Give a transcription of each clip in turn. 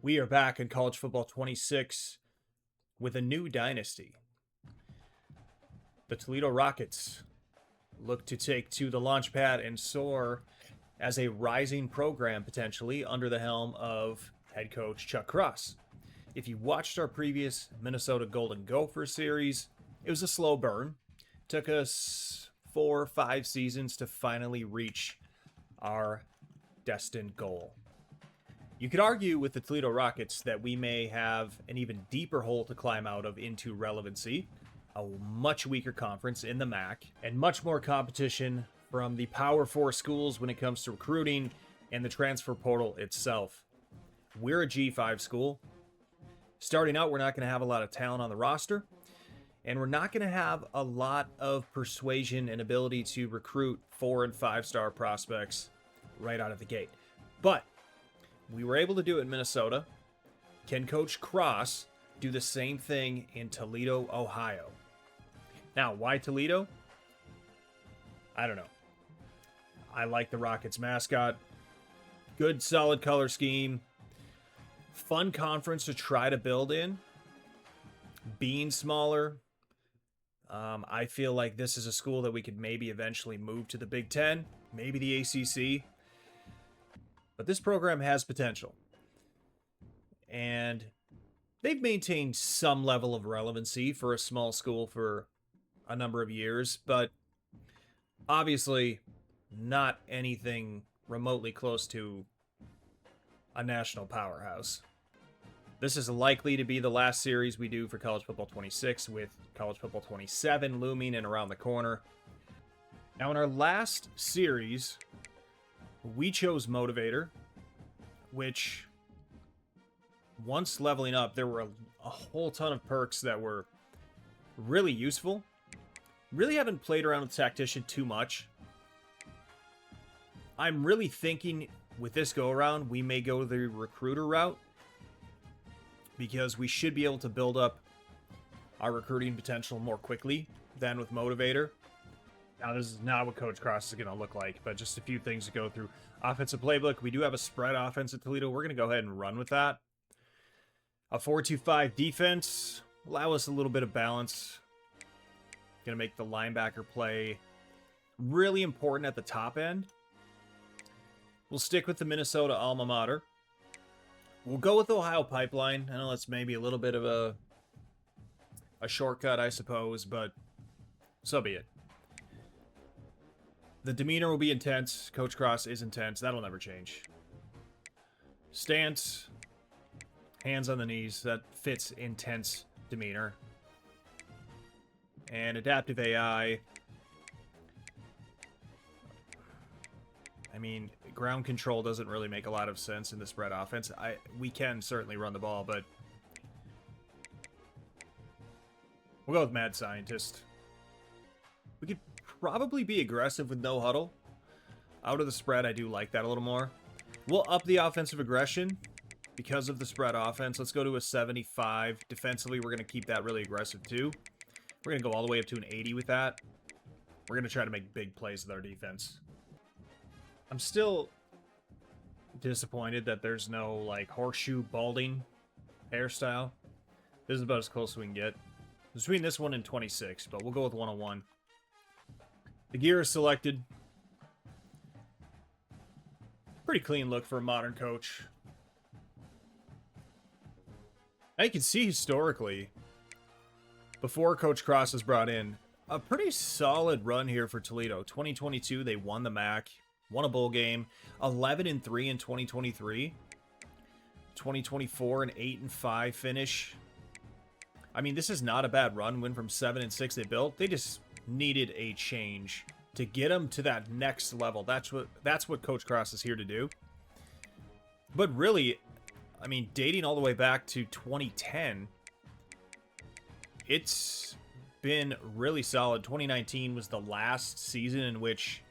We are back in college football 26 with a new dynasty. The Toledo Rockets look to take to the launch pad and soar as a rising program potentially under the helm of head coach Chuck Cross. If you watched our previous Minnesota Golden Gopher series, it was a slow burn. Took us 4 or 5 seasons to finally reach our destined goal. You could argue with the Toledo Rockets that we may have an even deeper hole to climb out of into relevancy, a much weaker conference in the MAC, and much more competition from the Power 4 schools when it comes to recruiting and the transfer portal itself. We're a G5 school. Starting out, we're not going to have a lot of talent on the roster, and we're not going to have a lot of persuasion and ability to recruit 4- and 5-star prospects right out of the gate. But we were able to do it in Minnesota. Can Coach Cross do the same thing in Toledo, Ohio? Now, why Toledo? I don't know. I like the Rockets mascot. Good, solid color scheme. Fun conference to try to build in. Being smaller, I feel like this is a school that we could maybe eventually move to the Big Ten, maybe the ACC. But this program has potential. And they've maintained some level of relevancy for a small school for a number of years, but obviously not anything remotely close to a national powerhouse. This is likely to be the last series we do for College Football 26, with College Football 27 looming and around the corner. Now, in our last series, we chose Motivator, which, once leveling up, there were a whole ton of perks that were really useful. Really haven't played around with Tactician too much. I'm really thinking with this go-around, we may go the recruiter route, because we should be able to build up our recruiting potential more quickly than with Motivator. Now, this is not what Coach Cross is going to look like, but just a few things to go through. Offensive playbook. We do have a spread offense at Toledo. We're going to go ahead and run with that. A 4-2-5 defense. Allow us a little bit of balance. Going to make the linebacker play really important at the top end. We'll stick with the Minnesota alma mater. We'll go with Ohio Pipeline. I know that's maybe a little bit of a shortcut, I suppose, but so be it. The demeanor will be intense. Coach Cross is intense. That'll never change. Stance, hands on the knees. That fits intense demeanor. And adaptive AI. I mean, ground control doesn't really make a lot of sense in the spread offense. We can certainly run the ball, but we'll go with Mad Scientist. We could probably be aggressive with no huddle. Out of the spread, I do like that a little more. We'll up the offensive aggression because of the spread offense. Let's go to a 75. Defensively, we're going to keep that really aggressive too. We're going to go all the way up to an 80 with that. We're going to try to make big plays with our defense. I'm still disappointed that there's no, like, horseshoe balding hairstyle. This is about as close as we can get. Between this one and 26, but we'll go with 101. The gear is selected. Pretty clean look for a modern coach. Now you can see historically, before Coach Cross was brought in, a pretty solid run here for Toledo. 2022, they won the MAC. Won a bowl game, 11-3 in 2023. 2024, an 8-5 finish. I mean, this is not a bad run. Went from 7-6 they built. They just needed a change to get them to that next level. That's what Coach Cross is here to do. But really, I mean, dating all the way back to 2010, it's been really solid. 2019 was the last season in which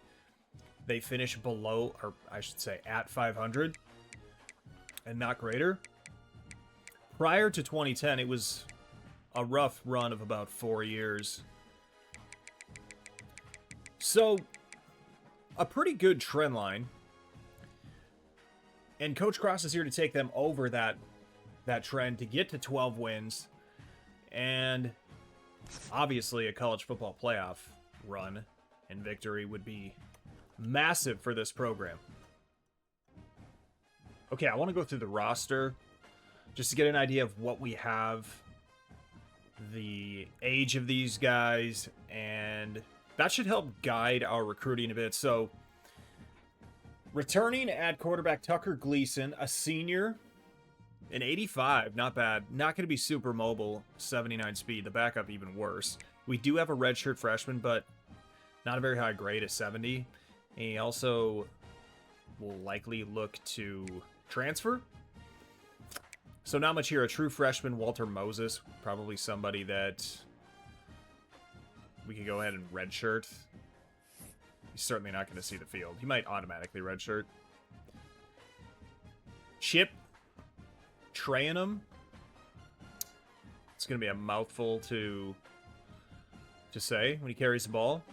they finished below, or I should say at 500 and not greater. Prior to 2010, it was a rough run of about 4 years. So, a pretty good trend line. And Coach Cross is here to take them over that that trend to get to 12 wins, and obviously a college football playoff run and victory would be massive for this program. Okay, I want to go through the roster just to get an idea of what we have, the age of these guys, and that should help guide our recruiting a bit. So, returning at quarterback, Tucker Gleason, a senior, an 85, not bad. Not going to be super mobile, 79 speed. The backup even worse. We do have a redshirt freshman, but not a very high grade, a 70. And he also will likely look to transfer. So not much here. A true freshman, Walter Moses, probably somebody that we could go ahead and redshirt. He's certainly not going to see the field. He might automatically redshirt. Chip Trayanum. It's going to be a mouthful to say when he carries the ball.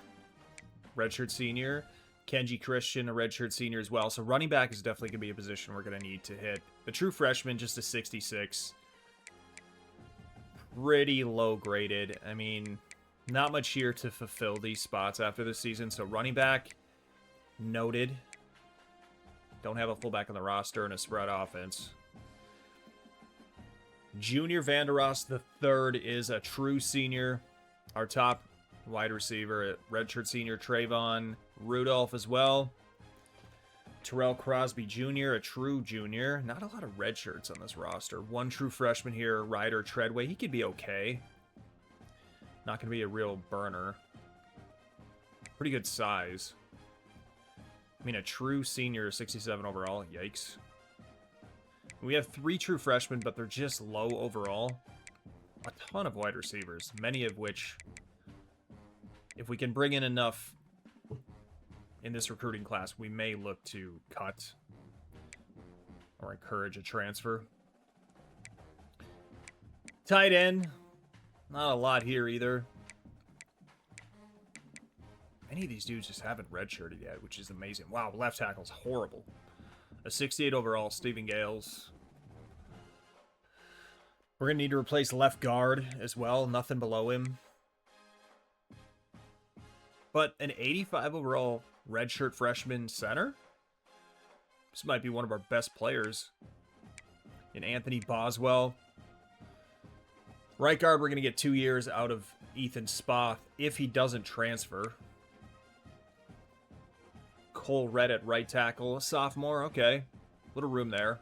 Redshirt senior. Kenji Christian, a redshirt senior as well. So running back is definitely going to be a position we're going to need to hit. The true freshman, just a 66. Pretty low graded. I mean, not much here to fulfill these spots after this season. So running back, noted. Don't have a fullback on the roster and a spread offense. Junior Vanderos III is a true senior. Our top wide receiver, redshirt senior Trayvon Rudolph as well. Terrell Crosby Jr., a true junior. Not a lot of redshirts on this roster. One true freshman here, Ryder Treadway. He could be okay. Not going to be a real burner. Pretty good size. I mean, a true senior, 67 overall. Yikes. We have 3 true freshmen, but they're just low overall. A ton of wide receivers, many of which, if we can bring in enough in this recruiting class, we may look to cut or encourage a transfer. Tight end, not a lot here either. Many of these dudes just haven't redshirted yet, which is amazing. Wow, left tackle's horrible. A 68 overall, Stephen Gales. We're going to need to replace left guard as well. Nothing below him. But an 85 overall redshirt freshman center? This might be one of our best players. In Anthony Boswell. Right guard, we're going to get 2 years out of Ethan Spoth if he doesn't transfer. Cole Red at right tackle. Sophomore, okay. Little room there.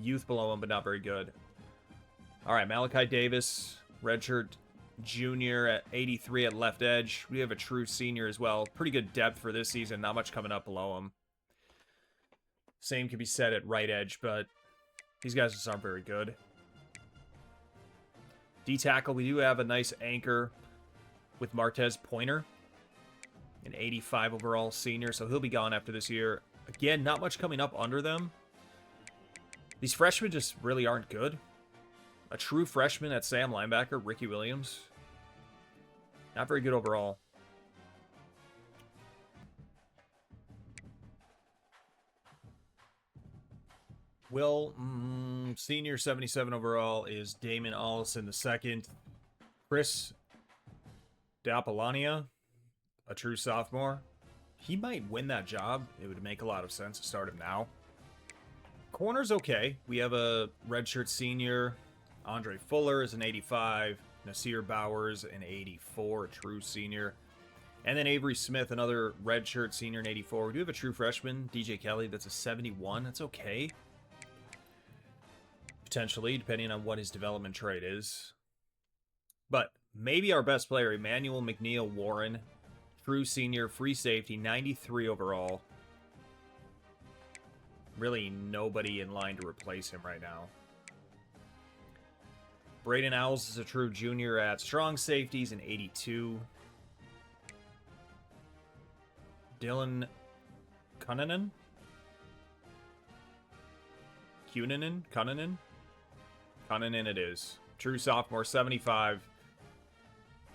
Youth below him, but not very good. All right, Malachi Davis, redshirt junior at 83 at left edge. We have a true senior as well. Pretty good depth for this season. Not much coming up below him. Same can be said at right edge, but these guys just aren't very good. D-tackle, we do have a nice anchor with Martez Pointer. An 85 overall senior, so he'll be gone after this year. Again, not much coming up under them. These freshmen just really aren't good. A true freshman at Sam linebacker, Ricky Williams. Not very good overall. Will, senior 77 overall is Damon Allison the second. Chris D'Apollonia, a true sophomore. He might win that job. It would make a lot of sense to start him now. Corner's okay. We have a redshirt senior. Andre Fuller is an 85. Nasir Bowers, an 84, a true senior. And then Avery Smith, another redshirt senior, an 84. We do have a true freshman, DJ Kelly, that's a 71. That's okay. Potentially, depending on what his development trade is. But maybe our best player, Emmanuel McNeil Warren, true senior, free safety, 93 overall. Really nobody in line to replace him right now. Braden Owls is a true junior at strong safeties, an 82. Dylan Cunanan? Cunanan it is. True sophomore, 75.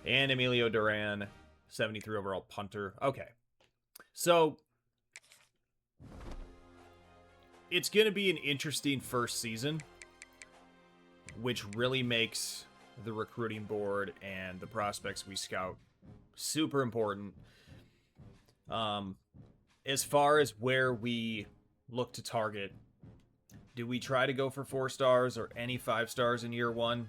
And Emilio Duran, 73 overall punter. Okay. So, it's going to be an interesting first season, which really makes the recruiting board and the prospects we scout super important. As far as where we look to target, do we try to go for 4 stars or any 5 stars in year 1?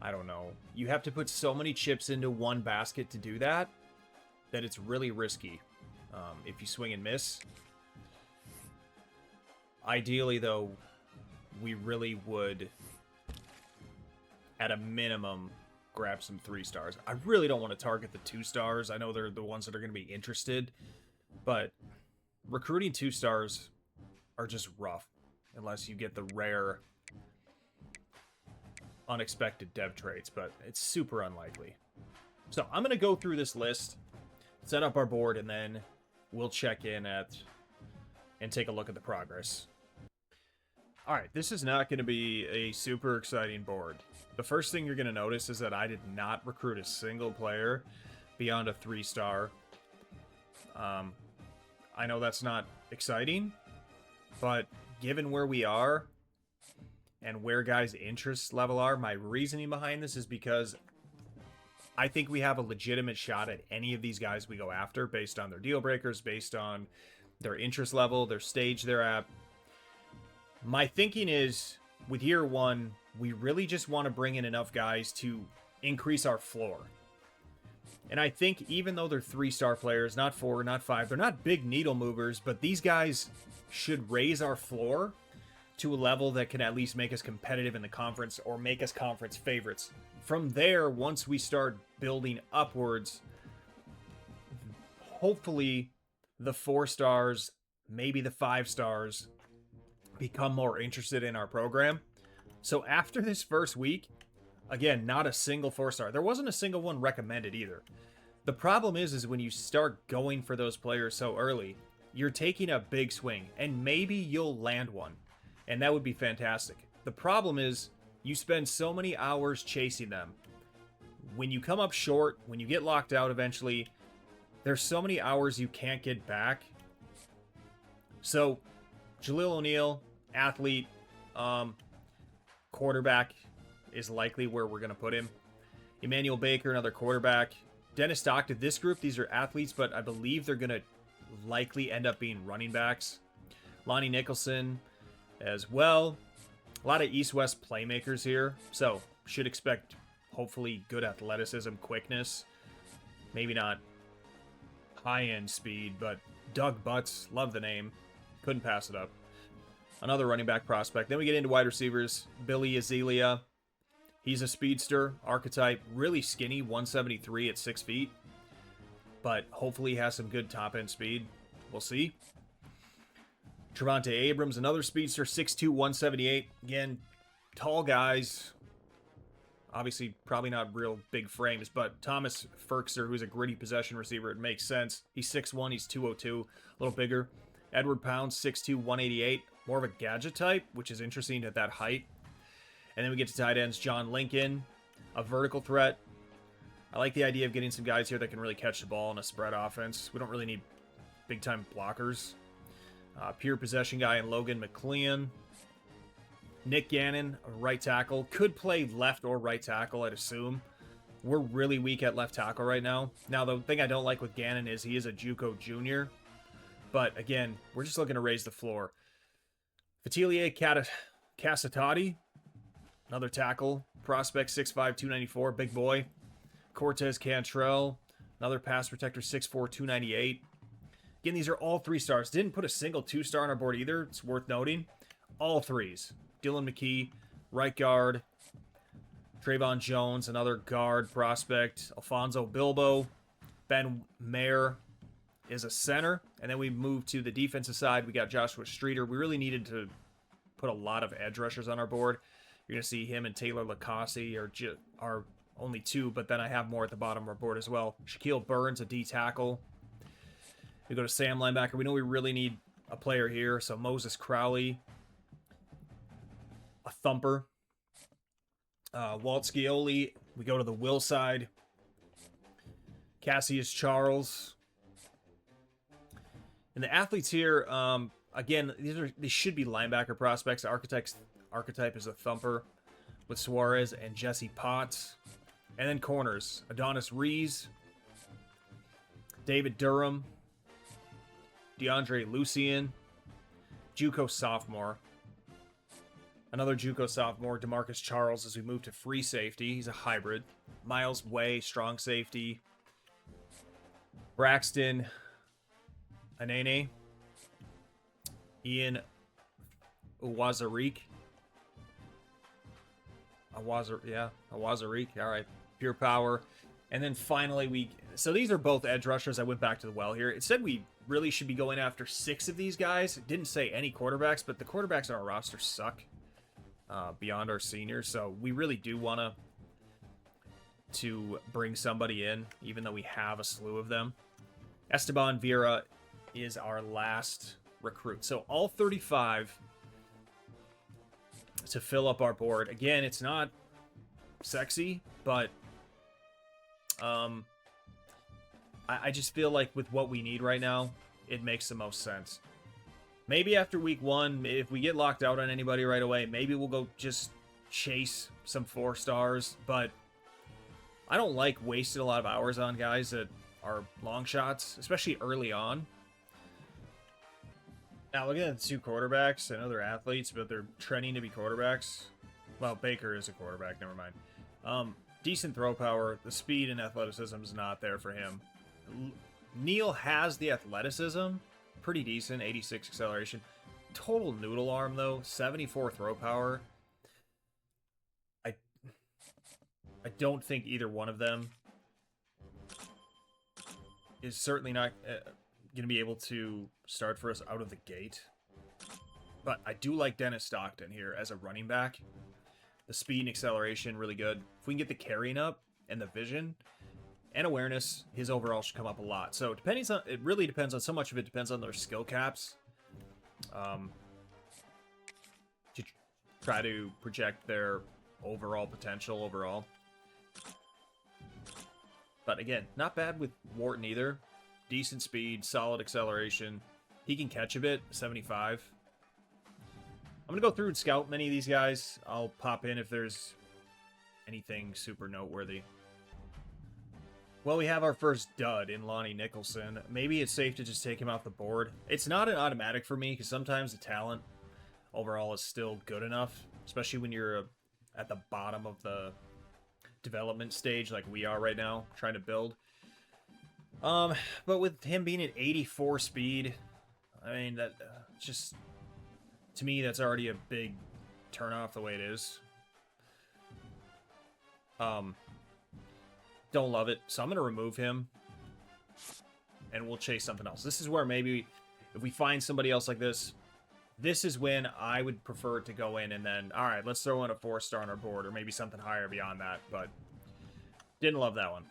I don't know. You have to put so many chips into one basket to do that it's really risky if you swing and miss. Ideally, though, we really would, at a minimum, grab some 3 stars. I really don't want to target the 2 stars. I know they're the ones that are going to be interested, but recruiting 2 stars are just rough unless you get the rare unexpected dev traits, but it's super unlikely. So I'm going to go through this list, set up our board, and then we'll check in and take a look at the progress. All right, this is not going to be a super exciting board. The first thing you're going to notice is that I did not recruit a single player beyond a 3-star. I know that's not exciting, but given where we are and where guys' interest level are, my reasoning behind this is because I think we have a legitimate shot at any of these guys we go after based on their deal breakers, based on their interest level, their stage they're at. My thinking is, with year 1, we really just want to bring in enough guys to increase our floor. And I think even though they're 3-star players, not 4, not 5, they're not big needle movers, but these guys should raise our floor to a level that can at least make us competitive in the conference or make us conference favorites. From there, once we start building upwards, hopefully the 4 stars, maybe the 5 stars, become more interested in our program. So after this first week, again, not a single 4-star. There wasn't a single one recommended either. The problem is when you start going for those players so early, you're taking a big swing, and maybe you'll land one, and that would be fantastic. The problem is you spend so many hours chasing them. When you come up short, when you get locked out eventually, there's so many hours you can't get back. So, Jaleel O'Neal, athlete, quarterback is likely where we're going to put him. Emmanuel Baker, another quarterback. Dennis Stockton, this group, these are athletes, but I believe they're going to likely end up being running backs. Lonnie Nicholson as well. A lot of East-West playmakers here, so should expect hopefully good athleticism, quickness. Maybe not high-end speed, but Doug Butts, love the name. Couldn't pass it up. Another running back prospect. Then we get into wide receivers. Billy Azealia. He's a speedster, archetype, really skinny, 173 at 6 feet. But hopefully he has some good top-end speed. We'll see. Trevonte Abrams, another speedster, 6'2", 178. Again, tall guys. Obviously, probably not real big frames, but Thomas Ferkser, who's a gritty possession receiver, it makes sense. He's 6'1", he's 202, a little bigger. Edward Pound, 6'2", 188. More of a gadget type, which is interesting at that height. And then we get to tight ends. John Lincoln, a vertical threat. I like the idea of getting some guys here that can really catch the ball in a spread offense. We don't really need big-time blockers. Pure possession guy in Logan McLean. Nick Gannon, a right tackle. Could play left or right tackle, I'd assume. We're really weak at left tackle right now. Now, the thing I don't like with Gannon is he is a JUCO junior. But, again, we're just looking to raise the floor. Fatilier Casatati, another tackle. Prospect, 6'5", 294, big boy. Cortez Cantrell, another pass protector, 6'4", 298. Again, these are all 3 stars. Didn't put a single 2-star on our board either. It's worth noting. All 3s. Dylan McKee, right guard. Trayvon Jones, another guard prospect. Alfonso Bilbo. Ben Mayer is a center. And then we move to the defensive side. We got Joshua Streeter. We really needed to put a lot of edge rushers on our board. You're going to see him and Taylor Lacossi are only 2, but then I have more at the bottom of our board as well. Shaquille Burns, a D tackle. We go to Sam linebacker. We know we really need a player here, so Moses Crowley, a thumper. Walt Scioli. We go to the will side. Cassius Charles. And the athletes here, Again, these should be linebacker prospects. Archetype is a thumper with Suarez and Jesse Potts. And then corners, Adonis Rees, David Durham, DeAndre Lucian, JUCO sophomore. Another JUCO sophomore, DeMarcus Charles, as we move to free safety. He's a hybrid. Miles Way, strong safety. Braxton Anene. Ian Awazarik. Awazarik. All right. Pure power. And then finally, so these are both edge rushers. I went back to the well here. It said we really should be going after 6 of these guys. It didn't say any quarterbacks, but the quarterbacks on our roster suck beyond our seniors. So we really do want to bring somebody in, even though we have a slew of them. Esteban Vera is our last recruit. So all 35 to fill up our board. Again, it's not sexy, but I just feel like with what we need right now, it makes the most sense. Maybe after week 1, if we get locked out on anybody right away, maybe we'll go just chase some 4 stars, but I don't like wasting a lot of hours on guys that are long shots, especially early on. Now, looking at the 2 quarterbacks, I know they're athletes, but they're trending to be quarterbacks. Well, Baker is a quarterback, never mind. Decent throw power. The speed and athleticism is not there for him. Neal has the athleticism. Pretty decent, 86 acceleration. Total noodle arm, though. 74 throw power. I don't think either one of them is certainly not going to be able to start for us out of the gate. But I do like Dennis Stockton here as a running back. The speed and acceleration, really good. If we can get the carrying up and the vision and awareness, his overall should come up a lot. So it really depends on, so much of it depends on their skill caps. To try to project their overall potential overall. But again, not bad with Wharton either. Decent speed, solid acceleration. He can catch a bit, 75. I'm going to go through and scout many of these guys. I'll pop in if there's anything super noteworthy. Well, we have our first dud in Lonnie Nicholson. Maybe it's safe to just take him off the board. It's not an automatic for me, because sometimes the talent overall is still good enough, especially when you're at the bottom of the development stage like we are right now, trying to build. But with him being at 84 speed, I mean, that just, to me, that's already a big turnoff the way it is. Don't love it, so I'm going to remove him, and we'll chase something else. This is where maybe, if we find somebody else like this, this is when I would prefer to go in and then, all right, let's throw in a 4-star on our board, or maybe something higher beyond that, but didn't love that one.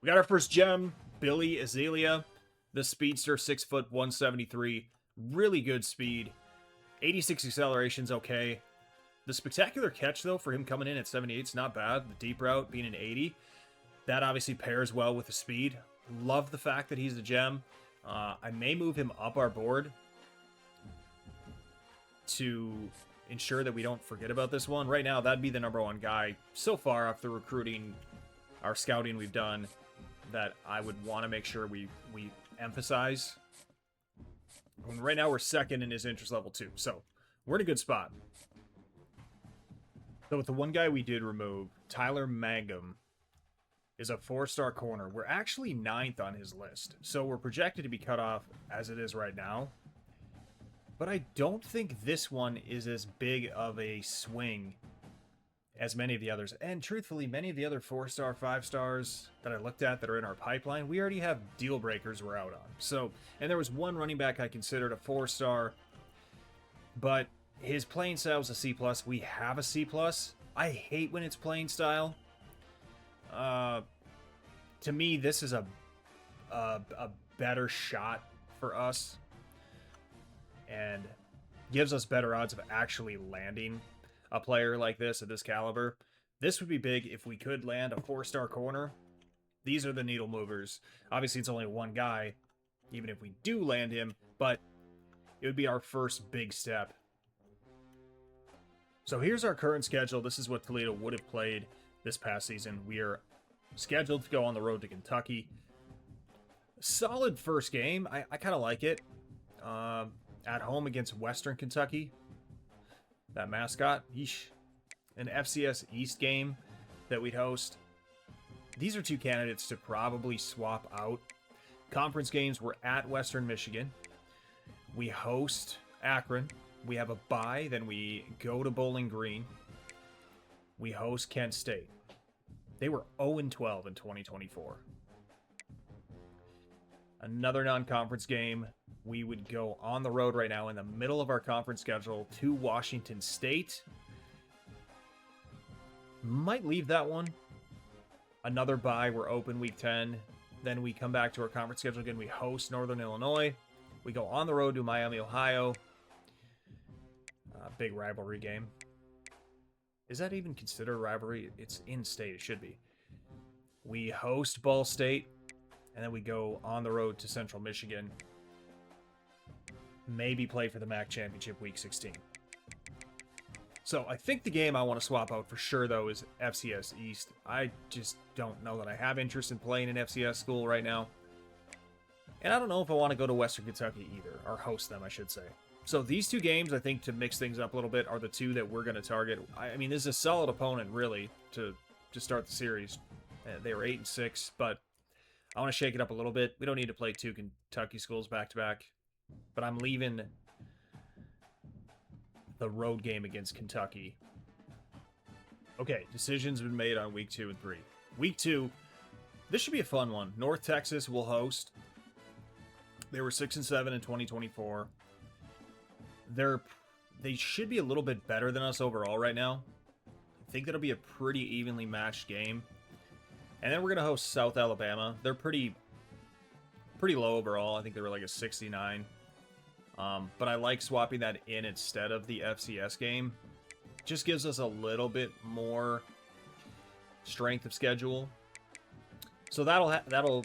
We got our first gem, Billy Azealia, the speedster, 6 foot, 173, really good speed, 86 acceleration's okay. The spectacular catch, though, for him coming in at 78 is not bad. The deep route being an 80, that obviously pairs well with the speed. Love the fact that he's a gem. I may move him up our board to ensure that we don't forget about this one. Right now, that'd be the #1 guy so far after recruiting, our scouting we've done, that I would want to make sure we emphasize. And right now, we're second in his interest level 2, so we're in a good spot. So with the one guy we did remove, Tyler Mangum, is a 4-star corner. We're actually 9th on his list, so we're projected to be cut off as it is right now. But I don't think this one is as big of a swing as many of the others. And truthfully, many of the other 4-star, 5-stars that I looked at that are in our pipeline, we already have deal breakers we're out on. So, and there was one running back I considered a 4-star, but his playing style was a C+. We have a C+. I hate when it's playing style. To me, this is a better shot for us and gives us better odds of actually landing a player like this at this caliber. This would be big if we could land a 4-star corner. These are the needle movers. Obviously, it's only one guy, even if we do land him, but it would be our first big step. So here's our current schedule. This is what Toledo would have played this past season. We are scheduled to go on the road to Kentucky. Solid first game. I kind of like it. At home against Western Kentucky. That mascot. Yeesh. An FCS East game that we'd host. These are two candidates to probably swap out. Conference games, we're at Western Michigan. We host Akron. We have a bye, then we go to Bowling Green. We host Kent State. They were 0-12 in 2024. Another non-conference game. We would go on the road right now in the middle of our conference schedule to Washington State. Might leave that one. Another bye. We're open week 10. Then we come back to our conference schedule again. We host Northern Illinois. We go on the road to Miami, Ohio. Big rivalry game. Is that even considered a rivalry? It's in-state. It should be. We host Ball State. And then we go on the road to Central Michigan. Maybe play for the MAC Championship Week 16. So I think the game I want to swap out for sure, though, is FCS East. I just don't know that I have interest in playing an FCS school right now. And I don't know if I want to go to Western Kentucky either, or host them, I should say. So these two games, I think, to mix things up a little bit, are the two that we're going to target. I mean, this is a solid opponent, really, to start the series. They were 8-6, but I want to shake it up a little bit. We don't need to play two Kentucky schools back-to-back. But I'm leaving the road game against Kentucky. Okay, decisions been made on week 2 and 3. Week 2, this should be a fun one. North Texas will host. They were 6-7 in 2024. They should be a little bit better than us overall right now. I think that'll be a pretty evenly matched game. And then we're going to host South Alabama. They're pretty low overall. I think they were like a 69. But I like swapping that in instead of the FCS game. Just gives us a little bit more strength of schedule. So that'll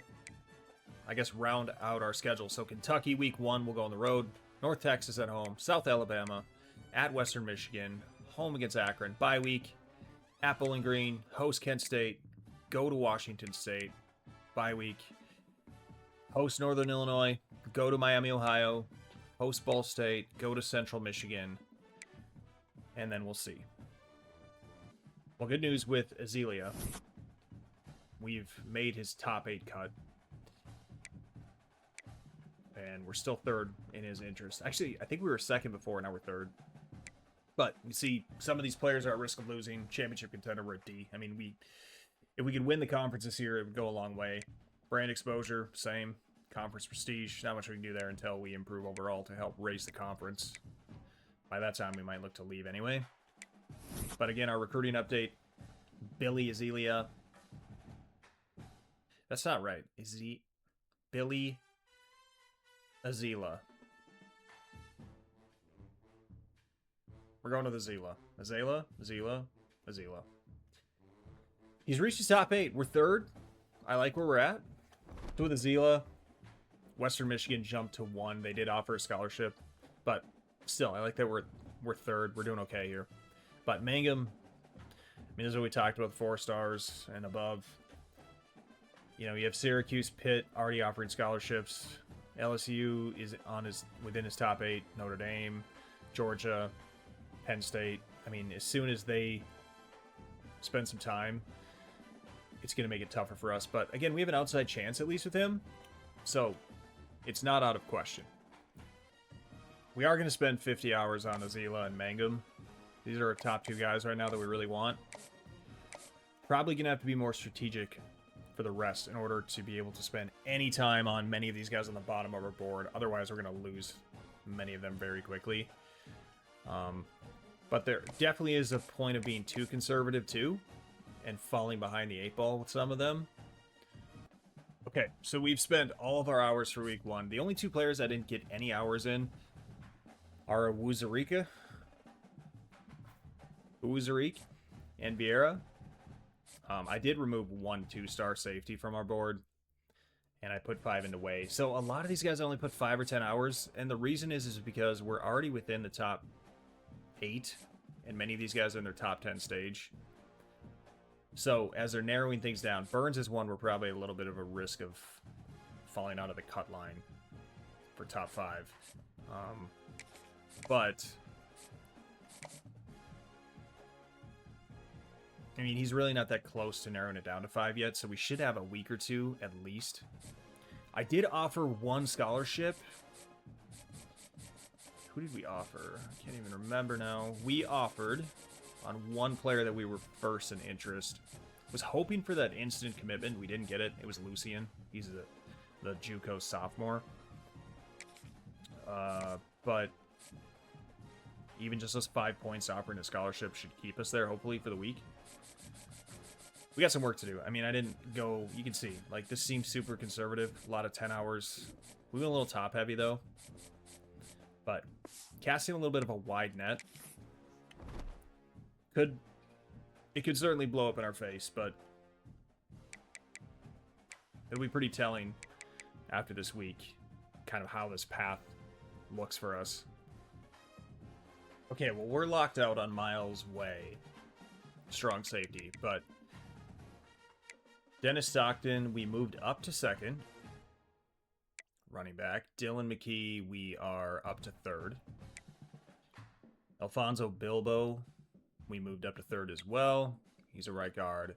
I guess round out our schedule. So Kentucky week 1 will go on the road. North Texas at home. South Alabama at Western Michigan. Home against Akron. Bye week at Bowling Green. Host Kent State. Go to Washington State. Bye week. Host Northern Illinois. Go to Miami, Ohio. Host Ball State. Go to Central Michigan. And then we'll see. Well, good news with Azealia. We've made his top 8 cut. And we're still 3rd in his interest. Actually, I think we were 2nd before, now we're 3rd. But you see, some of these players are at risk of losing. Championship contender, we're at D. I mean, if we could win the conference this year, it would go a long way. Brand exposure, same. Conference prestige, not much we can do there until we improve overall to help raise the conference. By that time, we might look to leave anyway. But again, our recruiting update, Billy Azealia. That's not right. Is he Billy Azila? We're going to the Zila. Azila. He's reached his top 8. We're 3rd. I like where we're at. So with Azila, Western Michigan jumped to 1. They did offer a scholarship, but still, I like that we're 3rd. We're doing okay here. But Mangum, I mean, this is what we talked about, 4 stars and above. You know, you have Syracuse, Pitt already offering scholarships. LSU is within his top 8. Notre Dame, Georgia, Penn State. I mean, as soon as they spend some time, it's going to make it tougher for us. But again, we have an outside chance at least with him, so it's not out of question. We are going to spend 50 hours on Azila and Mangum. These are our top 2 guys right now that we really want. Probably going to have to be more strategic for the rest in order to be able to spend any time on many of these guys on the bottom of our board. Otherwise, we're going to lose many of them very quickly. But there definitely is a point of being too conservative too, and falling behind the 8 ball with some of them. Okay, so we've spent all of our hours for week 1. The only 2 players I didn't get any hours in are Wuzarika and Vieira. I did remove 1 2-star safety from our board. and I put 5 into Way. So a lot of these guys only put 5 or 10 hours, and the reason is because we're already within the top 8, and many of these guys are in their top 10 stage. So as they're narrowing things down, Burns is one we're probably a little bit of a risk of falling out of the cut line for top 5. But I mean, he's really not that close to narrowing it down to 5 yet, so we should have a week or two at least. I did offer 1 scholarship. Who did we offer? I can't even remember now. We offered on 1 player that we were first in interest. Was hoping for that instant commitment. We didn't get it. It was Lucian. He's the JUCO sophomore. But even just those 5 points offering a scholarship should keep us there, hopefully, for the week. We got some work to do. I mean, I didn't go... You can see, like, this seems super conservative. A lot of 10 hours. We went a little top-heavy, though. But casting a little bit of a wide net it could certainly blow up in our face, but it'll be pretty telling after this week kind of how this path looks for us. Okay, well, we're locked out on Miles Way. Strong safety, but Dennis Stockton, we moved up to 2nd. Running back. Dylan McKee, we are up to 3rd. Alfonso Bilbo, we moved up to 3rd as well. He's a right guard.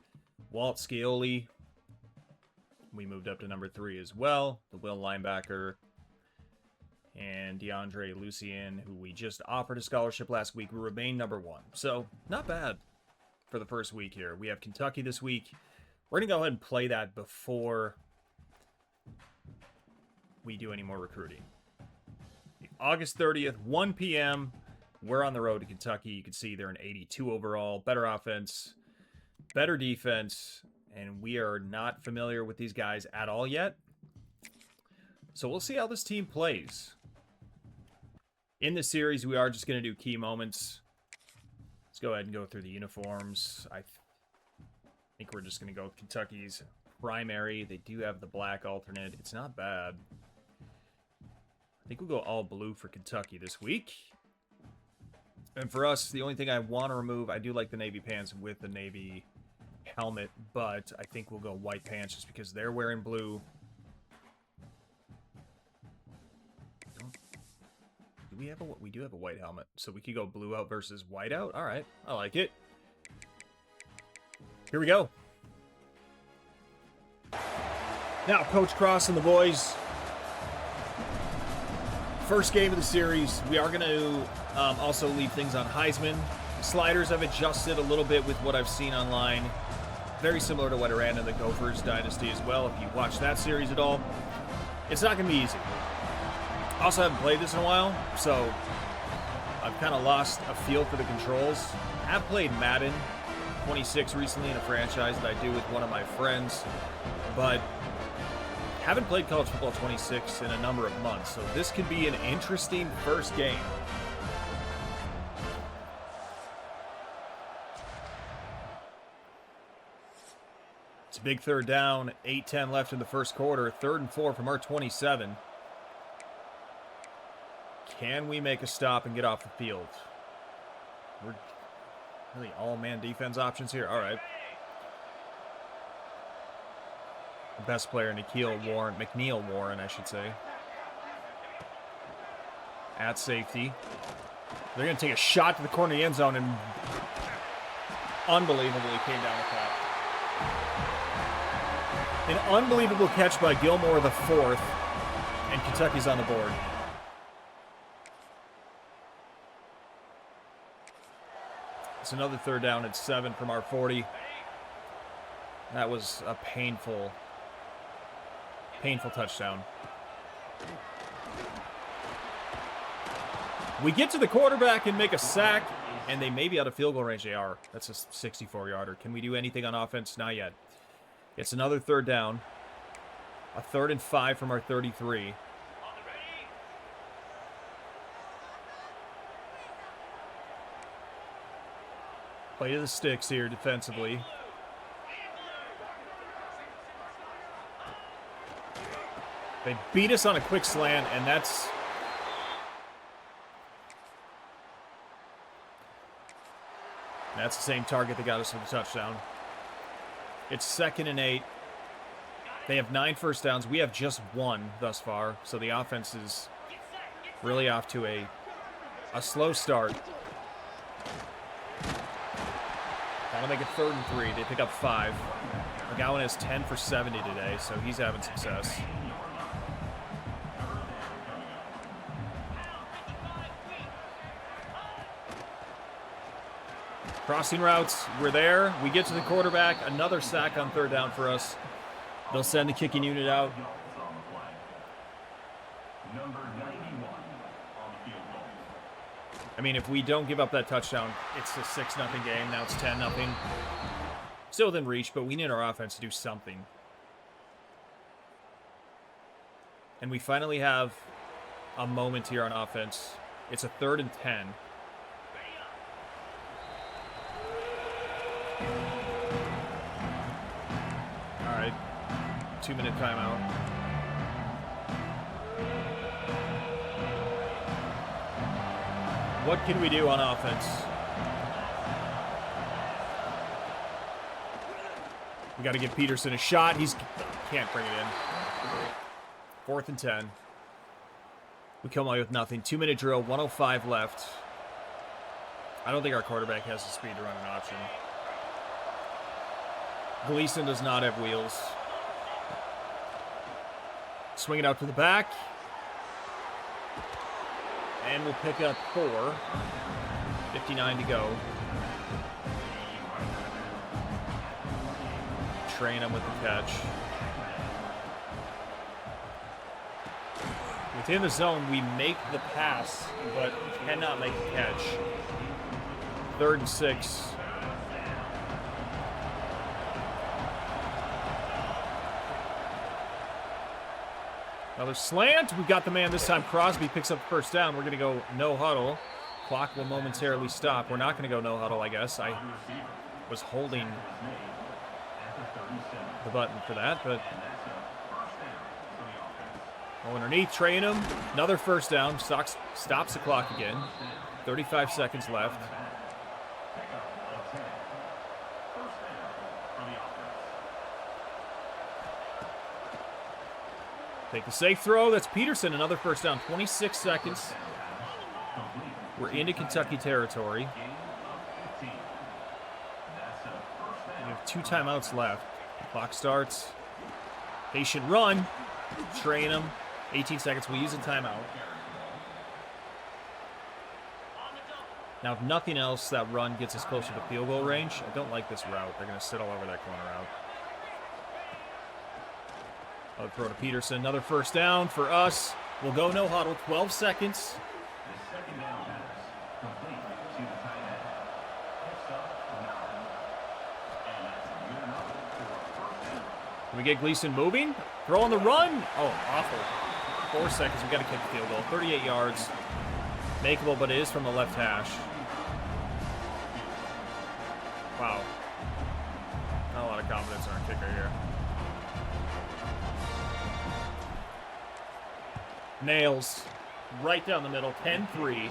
Walt Scioli, we moved up to number 3 as well. The will linebacker. And DeAndre Lucien, who we just offered a scholarship last week, will remain number 1. So, not bad for the first week here. We have Kentucky this week. We're going to go ahead and play that before we do any more recruiting. August 30th, 1 p.m., we're on the road to Kentucky. You can see they're an 82 overall. Better offense, better defense, and we are not familiar with these guys at all yet. So we'll see how this team plays. In this series, we are just going to do key moments. Let's go ahead and go through the uniforms. I think we're just going to go with Kentucky's primary. They do have the black alternate. It's not bad. I think we'll go all blue for Kentucky this week. And for us, the only thing I want to remove, I do like the navy pants with the navy helmet, but I think we'll go white pants just because they're wearing blue. We do have a white helmet, so we could go blue out versus white out. All right, I like it. Here we go. Now, Coach Cross and the boys. First game of the series. We are going to also leave things on Heisman. Sliders I've adjusted a little bit with what I've seen online. Very similar to what I ran in the Gophers Dynasty as well. If you watch that series at all, it's not going to be easy. Also haven't played this in a while, so I've kind of lost a feel for the controls. Have played Madden 26 recently in a franchise that I do with one of my friends, but haven't played College Football 26 in a number of months, so this could be an interesting first game. It's a big 3rd down, 8:10 left in the first quarter, 3rd and 4 from our 27. Can we make a stop and get off the field? We're really all-man defense options here. All right. The best player, McNeil Warren, I should say. At safety. They're going to take a shot to the corner of the end zone and unbelievably came down with that. An unbelievable catch by Gilmore the 4th, and Kentucky's on the board. It's another 3rd down at 7 from our 40. That was a painful touchdown. We get to the quarterback and make a sack, and they may be out of field goal range. They are. That's a 64-yarder. Can we do anything on offense? Not yet. It's another 3rd down. A 3rd and 5 from our 33. Play to the sticks here defensively. They beat us on a quick slant, and that's the same target that got us for the touchdown. It's 2nd and 8. They have 9 first downs. We have just 1 thus far, so the offense is really off to a slow start. Trying to make it 3rd and 3. They pick up 5. McGowan has 10 for 70 today, so he's having success. Crossing routes, we're there. We get to the quarterback. Another sack on 3rd down for us. They'll send the kicking unit out. I mean, if we don't give up that touchdown, it's a 6-0 game. Now it's 10-0. Still within reach, but we need our offense to do something. And we finally have a moment here on offense. It's a 3rd and 10. All right, 2-minute timeout. What can we do on offense? We got to give Peterson a shot. He can't bring it in. 4th and 10. We come away with nothing. 2-minute drill, 1:05 left. I don't think our quarterback has the speed to run an option. Gleason does not have wheels. Swing it out to the back. And we'll pick up 4. 59 to go. Train him with the catch. Within the zone, we make the pass, but cannot make the catch. 3rd and 6. Another slant. We got the man this time. Crosby picks up the 1st down. We're going to go no huddle. Clock will momentarily stop. We're not going to go no huddle, I guess. I was holding the button for that, but underneath, train him. Another 1st down. Stops the clock again. 35 seconds left. Take the safe throw. That's Peterson. Another 1st down. 26 seconds. We're into Kentucky territory. We have 2 timeouts left. The clock starts. Patient run. Train him. 18 seconds. We'll use a timeout. Now, if nothing else, that run gets us closer to field goal range. I don't like this route. They're going to sit all over that corner route. I'll throw to Peterson. Another 1st down for us. We'll go no huddle. 12 seconds. Can we get Gleason moving? Throw on the run. Oh, awful. 4 seconds. We've got to kick the field goal. 38 yards. Makeable, but it is from the left hash. Wow. Not a lot of confidence in our kicker here. Nails. Right down the middle. 10-3.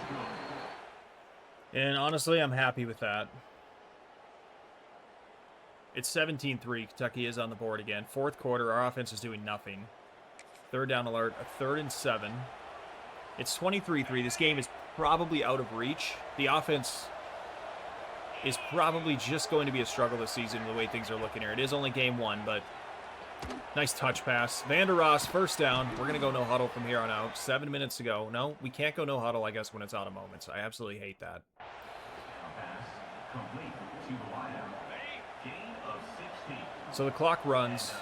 And honestly, I'm happy with that. It's 17-3. Kentucky is on the board again. 4th quarter, our offense is doing nothing. 3rd down alert, a 3rd and 7. It's 23-3. This game is probably out of reach. The offense is probably just going to be a struggle this season the way things are looking here. It is only game 1, but nice touch pass. Vander Ross, 1st down. We're going to go no huddle from here on out. 7 minutes to go. No, we can't go no huddle, I guess, when it's out of moments. I absolutely hate that. So the clock runs.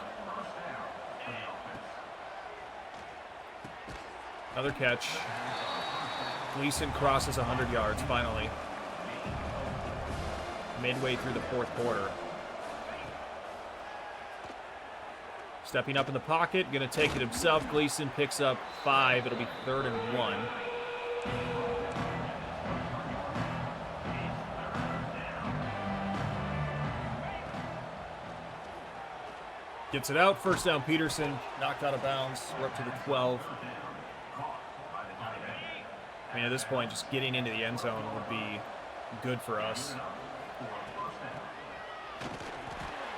Another catch. Gleason crosses 100 yards, finally. Midway through the 4th quarter. Stepping up in the pocket, going to take it himself. Gleason picks up 5. It'll be 3rd and 1. Gets it out. First down, Peterson. Knocked out of bounds. We're up to the 12. I mean, at this point, just getting into the end zone would be good for us.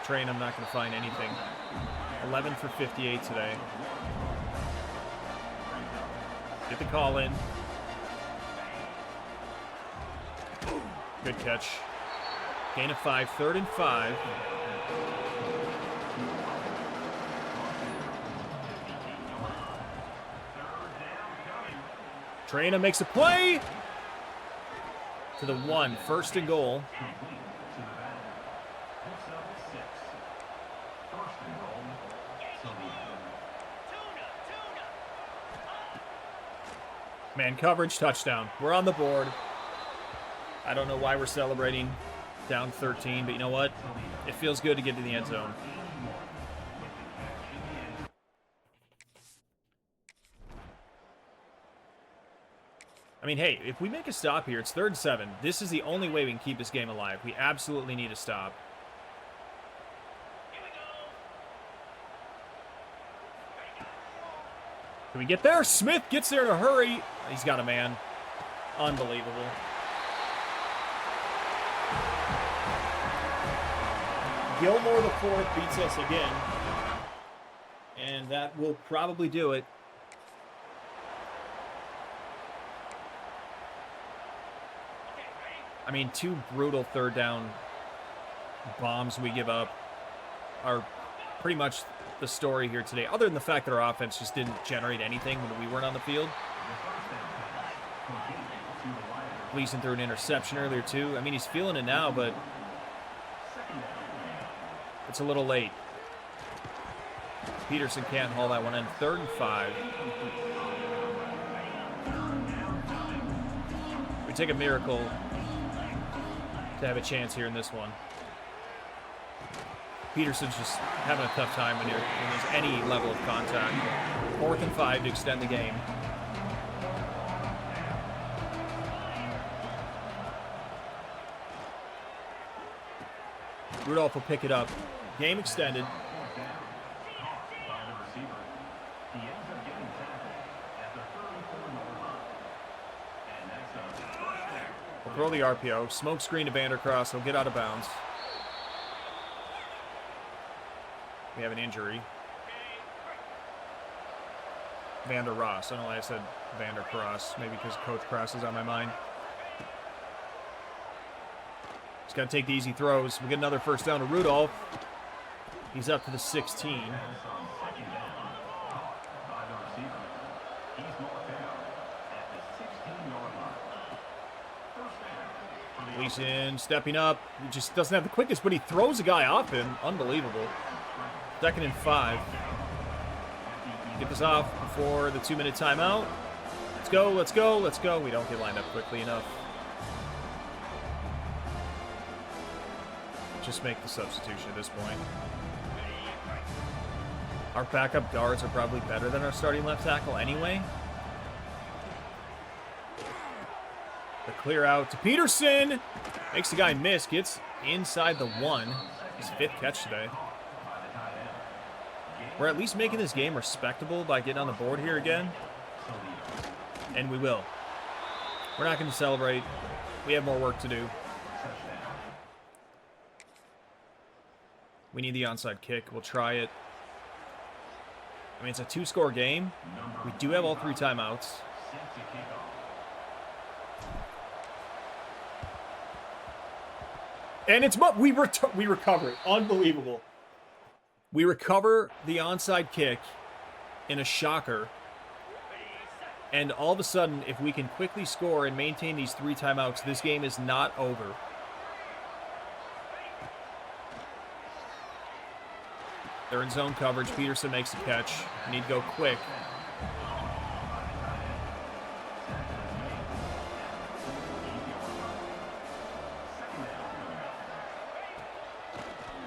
Train, I'm not going to find anything. 11 for 58 today. Get the call in. Good catch. Gain of 5, 3rd and 5. Traina makes a play to the 1, 1st and goal. Man coverage, touchdown. We're on the board. I don't know why we're celebrating down 13, but you know what? It feels good to get to the end zone. I mean, hey, if we make a stop here, it's 3rd and 7. This is the only way we can keep this game alive. We absolutely need a stop. Can we get there? Smith gets there in a hurry. He's got a man. Unbelievable. Gilmore the 4th beats us again. And that will probably do it. I mean, 2 brutal 3rd down bombs we give up are pretty much the story here today, other than the fact that our offense just didn't generate anything when we weren't on the field. Gleason threw an interception earlier, too. I mean, he's feeling it now, but it's a little late. Peterson can't haul that one in. 3rd and 5. We take a miracle to have a chance here in this one. Peterson's just having a tough time when there's any level of contact. 4th and 5 to extend the game. Rudolph will pick it up. Game extended. We'll throw the RPO. Smoke screen to Vandercross. He'll get out of bounds. We have an injury. Vander Ross. I don't know why I said Vander Cross. Maybe because Coach Cross is on my mind. He's got to take the easy throws. We get another first down to Rudolph. He's up to the 16. Gleason stepping up. He just doesn't have the quickest, but he throws a guy off him. Unbelievable. 2nd and 5. Get this off before the 2-minute timeout. Let's go, let's go, let's go. We don't get lined up quickly enough. Just make the substitution at this point. Our backup guards are probably better than our starting left tackle anyway. The clear out to Peterson. Makes the guy miss. Gets inside the 1. His 5th catch today. We're at least making this game respectable by getting on the board here again. And we will. We're not going to celebrate. We have more work to do. We need the onside kick. We'll try it. I mean, it's a 2-score game. We do have all 3 timeouts. And it's we recover it. Unbelievable. We recover the onside kick in a shocker. And all of a sudden, if we can quickly score and maintain these 3 timeouts, this game is not over. They're in zone coverage. Peterson makes the catch. We need to go quick.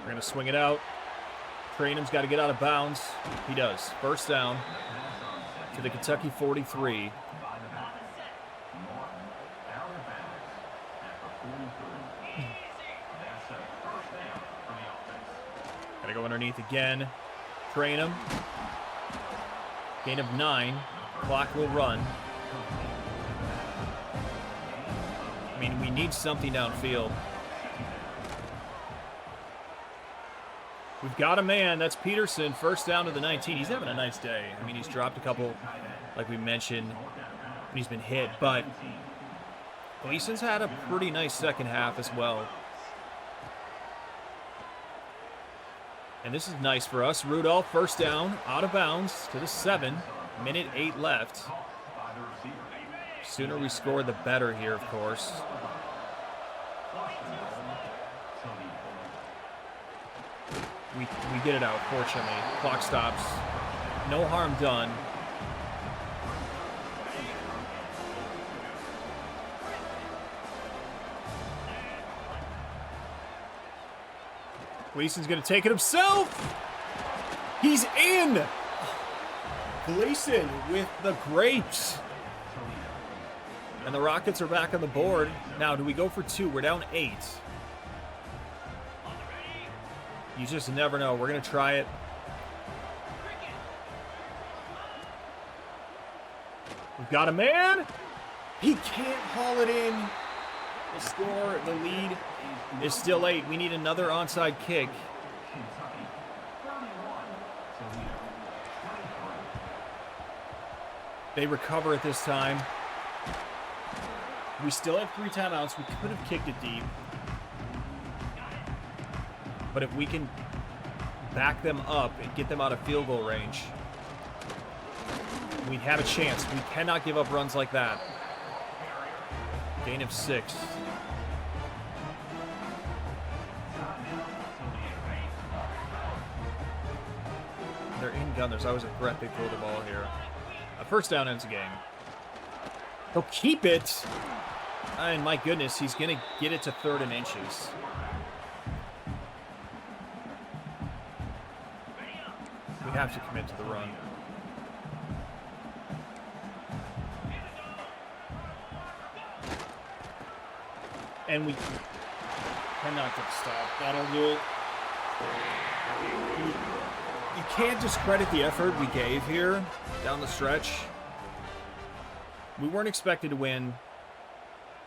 We're going to swing it out. Trainham's got to get out of bounds. He does. First down to the Kentucky 43. Got to go underneath again. crane him. Gain of 9. Clock will run. I mean, we need something downfield. We've got a man. That's Peterson. First down to the 19. He's having a nice day. I mean, he's dropped a couple, like we mentioned, and he's been hit. But Gleason's had a pretty nice second half as well. And this is nice for us. Rudolph, first down, out of bounds to the 7. Minute 8 left. Sooner we score, the better here, of course. We get it out, fortunately. Clock stops. No harm done. Gleason's going to take it himself. He's in. Gleason with the grapes. And the Rockets are back on the board. Now, do we go for 2? We're down 8. You just never know. We're going to try it. We've got a man. He can't haul it in. The score, the lead is still 8. We need another onside kick. They recover it this time. We still have 3 timeouts. We could have kicked it deep. But if we can back them up and get them out of field goal range, we'd have a chance. We cannot give up runs like that. Gain of 6. They're in gun. There's always a threat they throw the ball here. A first down ends the game. They'll keep it. And my goodness, he's going to get it to 3rd and inches. We have to commit to the run. And we cannot get a stop. That'll do it. You can't discredit the effort we gave here down the stretch. We weren't expected to win.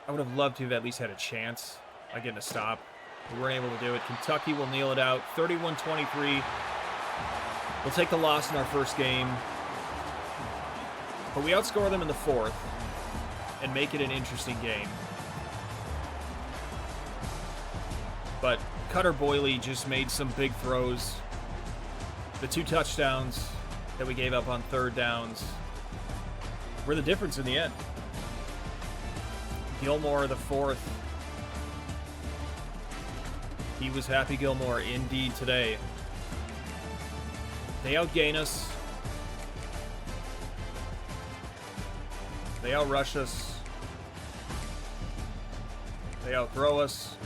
I would have loved to have at least had a chance at getting a stop. We weren't able to do it. Kentucky will kneel it out. 31-23. We'll take the loss in our first game. But we outscore them in the 4th and make it an interesting game. But Cutter Boyle just made some big throws. The 2 touchdowns that we gave up on 3rd downs were the difference in the end. Gilmore, the 4th. He was Happy Gilmore indeed today. They outgain us. They outrush us. They outthrow us.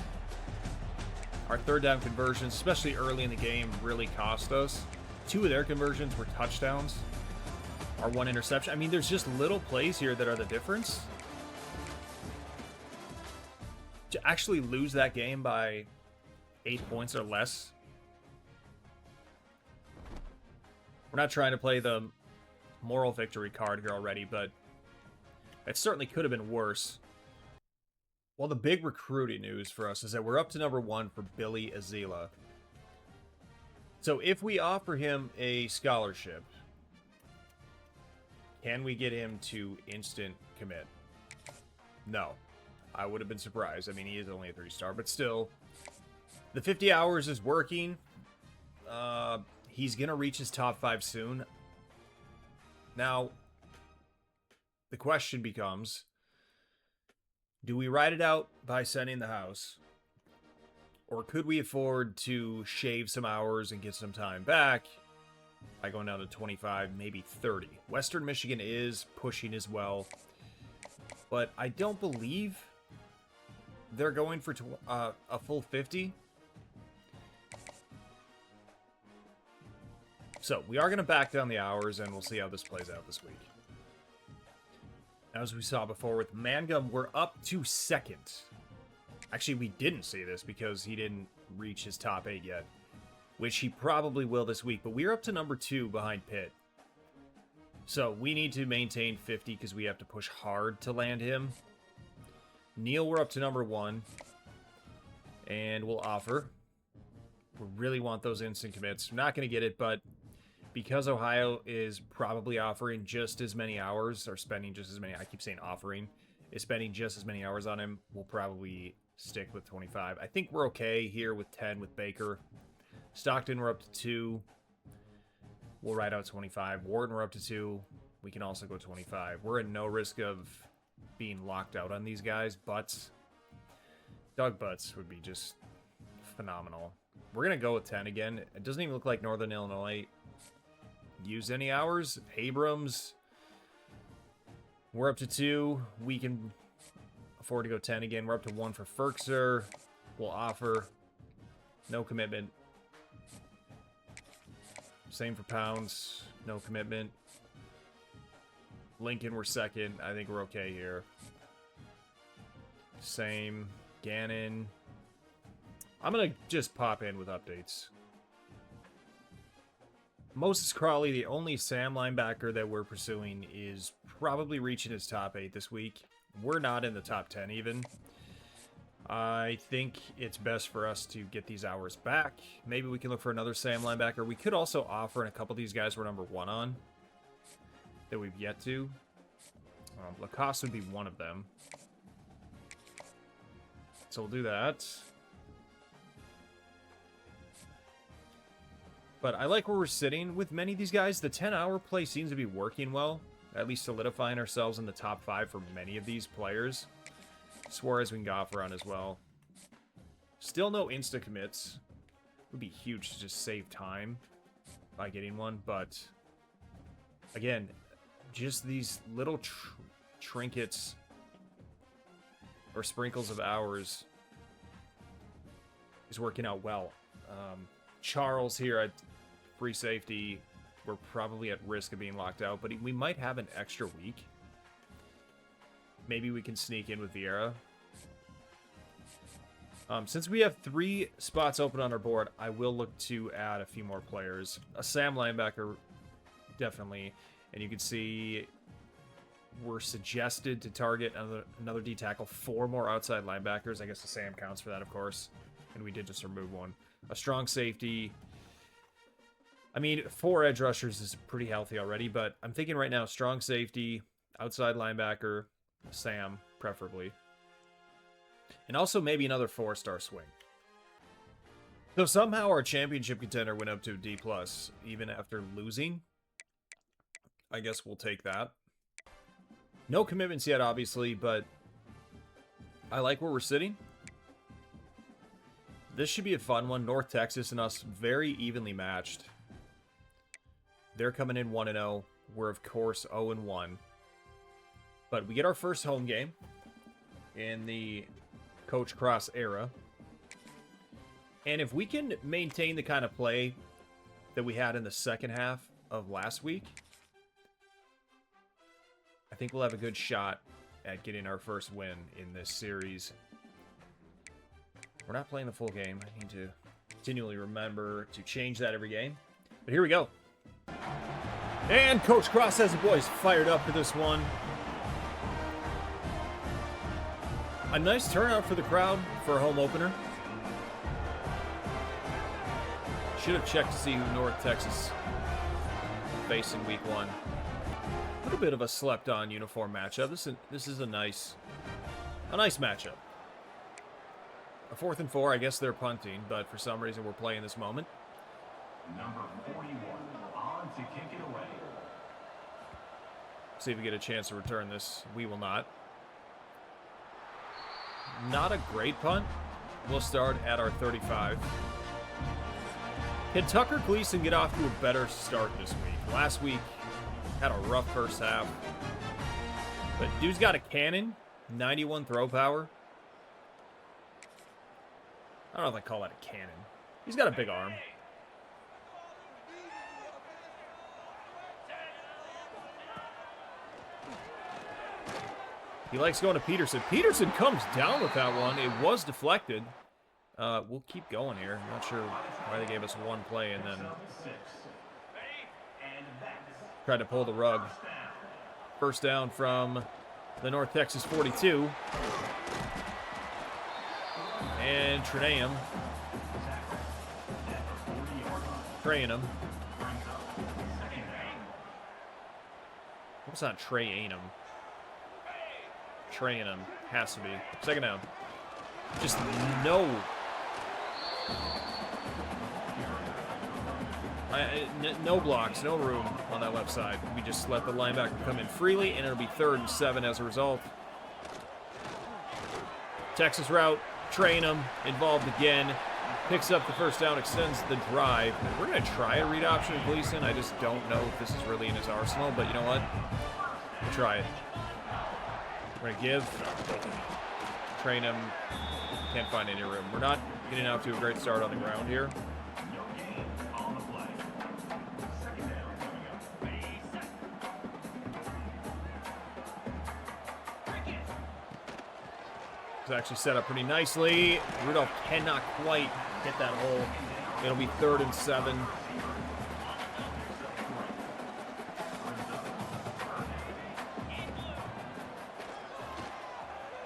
Our 3rd down conversions, especially early in the game, really cost us. 2 of their conversions were touchdowns. Our 1 interception. I mean, there's just little plays here that are the difference. To actually lose that game by 8 points or less. We're not trying to play the moral victory card here already, but it certainly could have been worse. Well, the big recruiting news for us is that we're up to number 1 for Billy Azila. So if we offer him a scholarship, can we get him to instant commit? No. I would have been surprised. I mean, he is only a 3-star, but still. The 50 hours is working. He's going to reach his top 5 soon. Now, the question becomes, do we ride it out by sending the house? Or could we afford to shave some hours and get some time back by going down to 25, maybe 30? Western Michigan is pushing as well. But I don't believe they're going for a full 50. So we are going to back down the hours, and we'll see how this plays out this week. As we saw before with Mangum, we're up to 2nd. Actually, we didn't see this because he didn't reach his top 8 yet. which he probably will this week. But we're up to number 2 behind Pitt. So we need to maintain 50 because we have to push hard to land him. Neil, we're up to number 1. And we'll offer. We really want those instant commits. We're not going to get it, but because Ohio is probably offering just as many hours, or spending just as many, I keep saying offering, is spending just as many hours on him, we'll probably stick with 25. I think we're okay here with 10 with Baker. Stockton, we're up to 2. We'll ride out 25. Wharton, we're up to 2. We can also go 25. We're at no risk of being locked out on these guys. Butts. Doug Butts would be just phenomenal. We're going to go with 10 again. It doesn't even look like Northern Illinois used any hours. Abrams, we're up to 2. We can afford to go 10 again. We're up to 1 for Ferkser. We'll offer. No commitment. Same for Pounds. No commitment. Lincoln, we're second. I think we're okay here. Same. Gannon. I'm going to just pop in with updates. Moses Crawley, the only Sam linebacker that we're pursuing, is probably reaching his top 8 this week. We're not in the top 10 even. I think it's best for us to get these hours back. Maybe we can look for another Sam linebacker. We could also offer, and a couple of these guys we're number 1 on that we've yet to. Lacoste would be one of them. So we'll do that. But I like where we're sitting with many of these guys. The 10-hour play seems to be working well. At least solidifying ourselves in the top 5 for many of these players. Suarez we can go offer on as well. Still no insta commits. Would be huge to just save time by getting one. But again, just these little trinkets or sprinkles of hours is working out well. Charles here at free safety, we're probably at risk of being locked out, but we might have an extra week. Maybe we can sneak in with Vieira. Since we have 3 spots open on our board, I will look to add a few more players. A Sam linebacker, definitely. And you can see we're suggested to target another D tackle, 4 more outside linebackers. I guess the Sam counts for that, of course. And we did just remove one. A strong safety. I mean, 4 edge rushers is pretty healthy already, but I'm thinking right now, strong safety, outside linebacker, Sam, preferably. And also maybe another 4-star swing. So somehow our championship contender went up to a D+, even after losing. I guess we'll take that. No commitments yet, obviously, but I like where we're sitting. This should be a fun one. North Texas and us very evenly matched. They're coming in 1-0. We're, of course, 0-1. But we get our first home game in the Coach Cross era. And if we can maintain the kind of play that we had in the second half of last week, I think we'll have a good shot at getting our first win in this series. We're not playing the full game. I need to continually remember to change that every game. But here we go. And Coach Cross has the boys fired up for this one. A nice turnout for the crowd for a home opener. Should have checked to see who North Texas faced in week 1. A little bit of a slept-on uniform matchup. This is a nice matchup. A 4th and 4, I guess they're punting, but for some reason we're playing this moment. Number 41, on to kick it away. See if we get a chance to return this. We will not. Not a great punt. We'll start at our 35. Can Tucker Gleason get off to a better start this week? Last week, had a rough first half. But dude's got a cannon, 91 throw power. I don't know if I call that a cannon. He's got a big arm. He likes going to Peterson. Peterson comes down with that one. It was deflected. We'll keep going here. I'm not sure why they gave us one play and then tried to pull the rug. First down from the North Texas 42. And Trayanum. What's not Trayanum? Trayanum has to be. Second down. Just no. No blocks, no room on that left side. We just let the linebacker come in freely, and it'll be 3rd and 7 as a result. Texas route, Trayanum involved again. Picks up the first down, extends the drive. We're going to try a read option with Gleason. I just don't know if this is really in his arsenal, but you know what? We'll try it. We're going to give. Trayanum. Can't find any room. We're not getting off to a great start on the ground here. It's actually set up pretty nicely. Rudolph cannot quite hit that hole. It'll be 3rd and 7.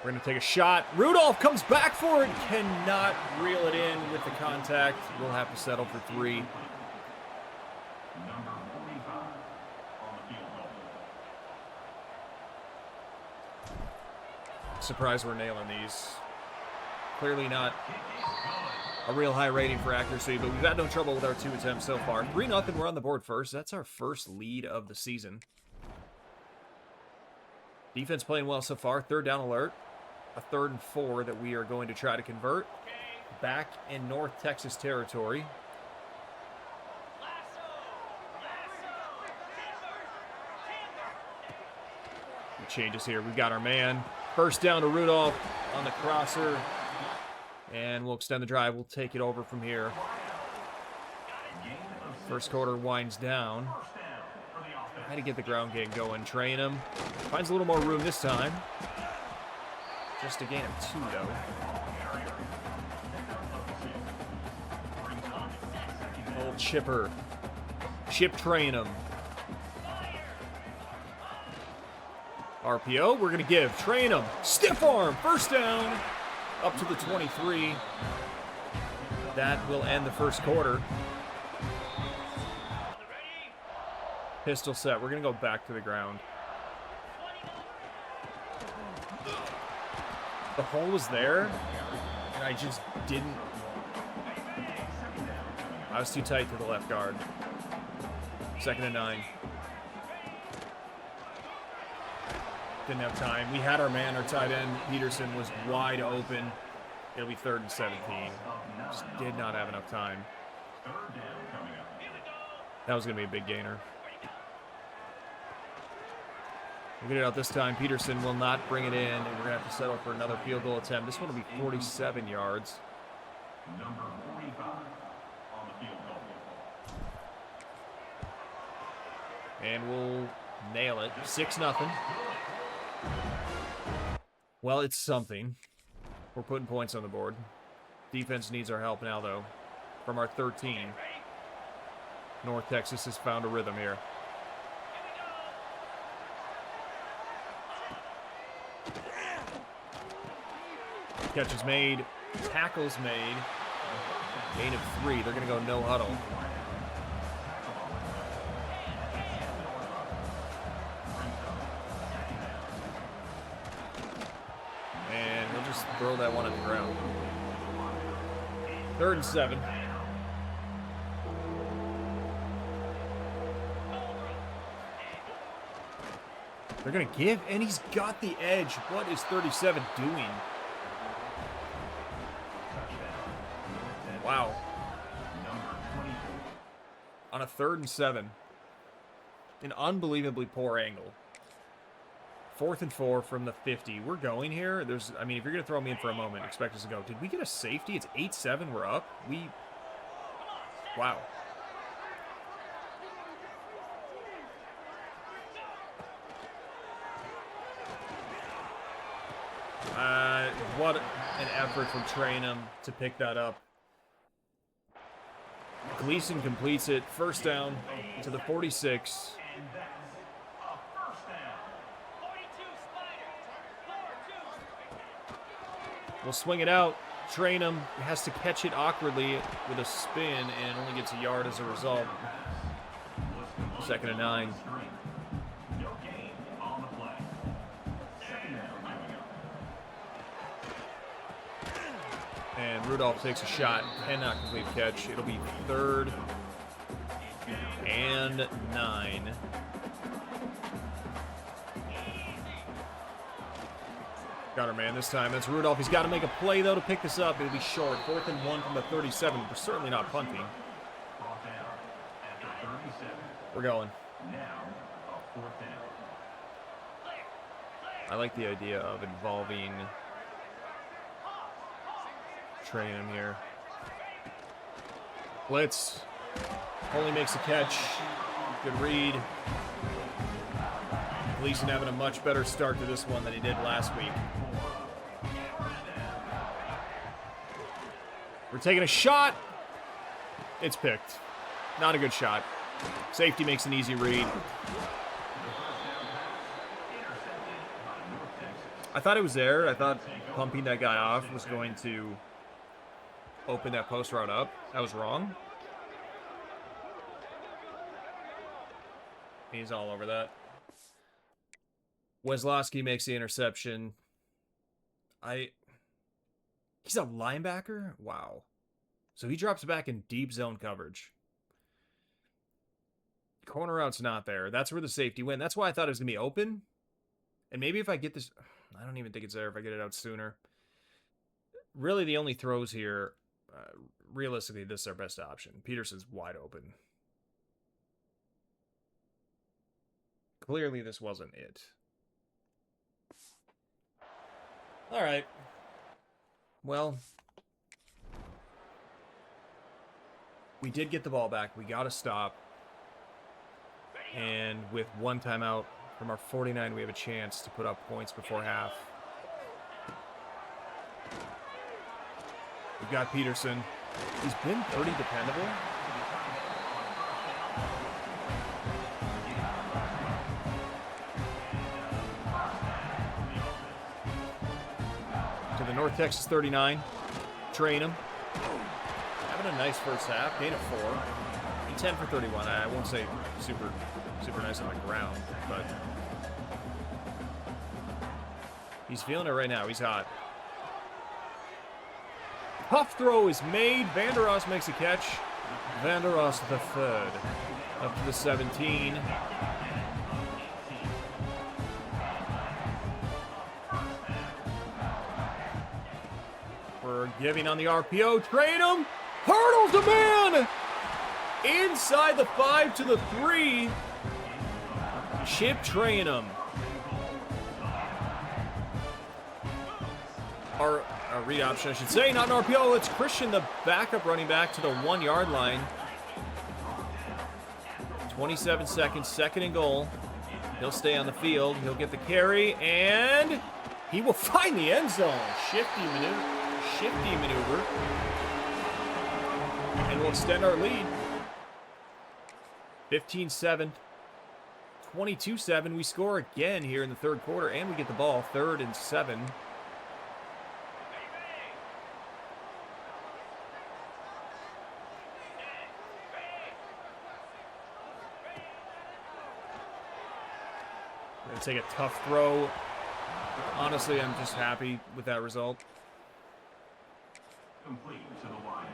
We're going to take a shot. Rudolph comes back for it. Cannot reel it in with the contact. We'll have to settle for 3. Surprised we're nailing these. Clearly not a real high rating for accuracy, but we've had no trouble with our 2 attempts so far. 3-0, we're on the board first. That's our first lead of the season. Defense playing well so far. 3rd down alert. A 3rd and 4 that we are going to try to convert. Back in North Texas territory. Changes here. We've got our man. First down to Rudolph on the crosser. And we'll extend the drive. We'll take it over from here. First quarter winds down. Had to get the ground game going. Train him. Finds a little more room this time. Just a gain of 2, though. Old Chipper. Chip train him. RPO, we're going to give. Train him. Stiff arm. First down. Up to the 23. That will end the first quarter. Pistol set. We're going to go back to the ground. The hole was there, and I just didn't. I was too tight to the left guard. 2nd and 9. Didn't have time. We had our man, our tight end, Peterson, was wide open. It'll be 3rd and 17. Just did not have enough time. That was going to be a big gainer. We'll get it out this time. Peterson will not bring it in, and we're going to have to settle for another field goal attempt. This one will be 47 yards. Number 45 on the field goal. And we'll nail it. 6-0. Well, it's something. We're putting points on the board. Defense needs our help now, though. From our 13. North Texas has found a rhythm here. Catches made. Tackles made. Gain of 3. They're going to go no huddle. And we'll just throw that one at the ground. 3rd and 7. They're going to give, and he's got the edge. What is 37 doing? Wow. On a 3rd and 7. An unbelievably poor angle. 4th and 4 from the 50. We're going here. I mean, if you're going to throw me in for a moment, expect us to go. Did we get a safety? It's 8-7. We're up. Wow. What an effort from Trainham to pick that up. Gleason completes it. First down to the 46. And that's a first down. We'll swing it out. Trainham has to catch it awkwardly with a spin and only gets a yard as a result. 2nd and 9. No gain on the play. 2nd down coming up. And Rudolph takes a shot. Cannot complete the catch. It'll be 3rd and 9. Got her man this time. That's Rudolph. He's got to make a play, though, to pick this up. It'll be short. 4th and 1 from the 37. We're certainly not punting. Brought down after 37. We're going. Now, a 4th down. I like the idea of involving Trainham here. Blitz. Only makes a catch. Good read. Gleason having a much better start to this one than he did last week. We're taking a shot. It's picked. Not a good shot. Safety makes an easy read. I thought it was there. I thought pumping that guy off was going to open that post route up. I was wrong. He's all over that. Weslowski makes the interception. He's a linebacker? Wow. So he drops back in deep zone coverage. Corner route's not there. That's where the safety went. That's why I thought it was going to be open. And maybe if I get this... I don't even think it's there if I get it out sooner. Really, the only throws here... realistically, this is our best option. Peterson's wide open. Clearly, this wasn't it. All right. Well, we did get the ball back. We got to stop. And with one timeout from our 49, we have a chance to put up points before half. We've got Peterson. He's been pretty dependable. To the North Texas 39. Trainham. Having a nice first half. Gain of 4. 10 for 31. I won't say super nice on the ground, but he's feeling it right now. He's hot. Puff throw is made. Vanderos makes a catch. Vanderos the third. Up to the 17. We're giving on the RPO. Trade him. Hurdles the man. Inside the 5 to the 3. Chip Trainham. Our read option, I should say, not an RPO. It's Christian, the backup running back, to the 1 yard line. 27 seconds, 2nd and goal. He'll stay on the field. He'll get the carry, and he will find the end zone. Shifty maneuver. And we'll extend our lead. 15-7. 22-7. We score again here in the 3rd quarter, and we get the ball. 3rd and 7. Gonna take a tough throw. Honestly, I'm just happy with that result. Complete to the line.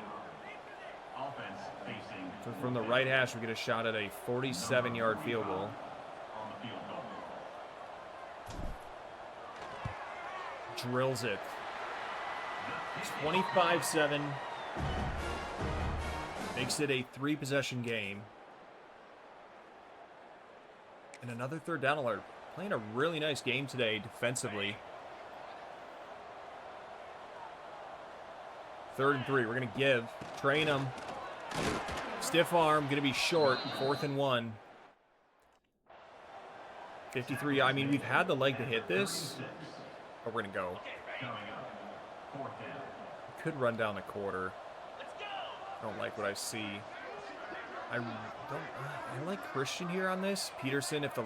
Offense facing. So from the right hash, we get a shot at a 47-yard field goal. On the field goal. Drills it. 25-7. Makes it a 3-possession game. And another 3rd down alert. Playing a really nice game today defensively. 3rd and 3. We're going to give. Trainham. Stiff arm. Going to be short. 4th and 1. 53. I mean, we've had the leg to hit this. But we're going to go. Coming up, fourth down. Could run down the quarter. I don't like what I see. I like Christian here on this. Peterson, if the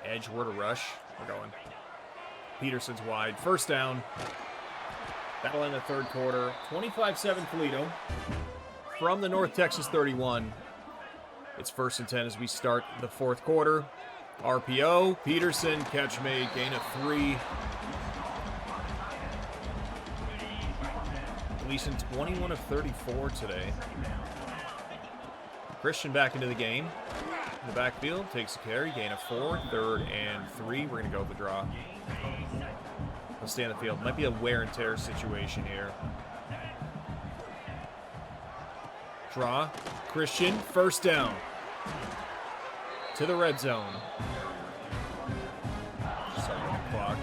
edge were to rush, we're going. Peterson's wide. First down. That'll end the third quarter. 25-7 Toledo. From the North Texas 31. It's 1st and 10 as we start the fourth quarter. RPO. Peterson. Catch made. Gain of 3. Gleason 21 of 34 today. Christian back into the game. In the backfield. Takes a carry. Gain of 4. 3rd and 3. We're going to go with the draw. He'll stay on the field. Might be a wear and tear situation here. Draw. Christian. First down. To the red zone. Starting the clock.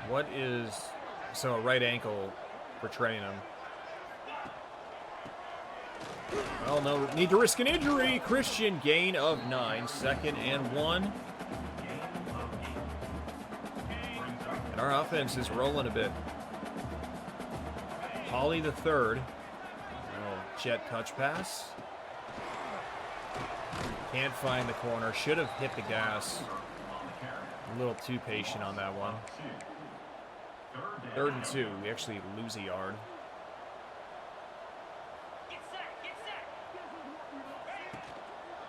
What is... So a right ankle for training him. Well, no need to risk an injury. Christian, gain of 9. 2nd and 1. And our offense is rolling a bit. Holly the third. Oh, jet touch pass. Can't find the corner. Should have hit the gas. A little too patient on that one. 3rd and 2. We actually lose a yard.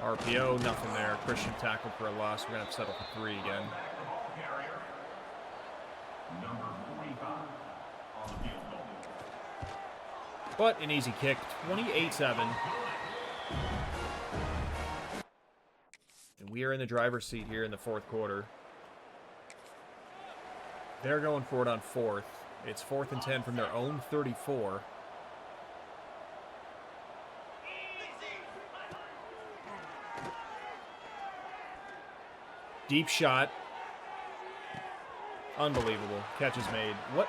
RPO, nothing there. Christian tackled for a loss. We're going to settle for 3 again. But an easy kick. 28-7. And we are in the driver's seat here in the fourth quarter. They're going for it on 4th. It's 4th and 10 from their own 34. Deep shot. Unbelievable. Catch is made. What?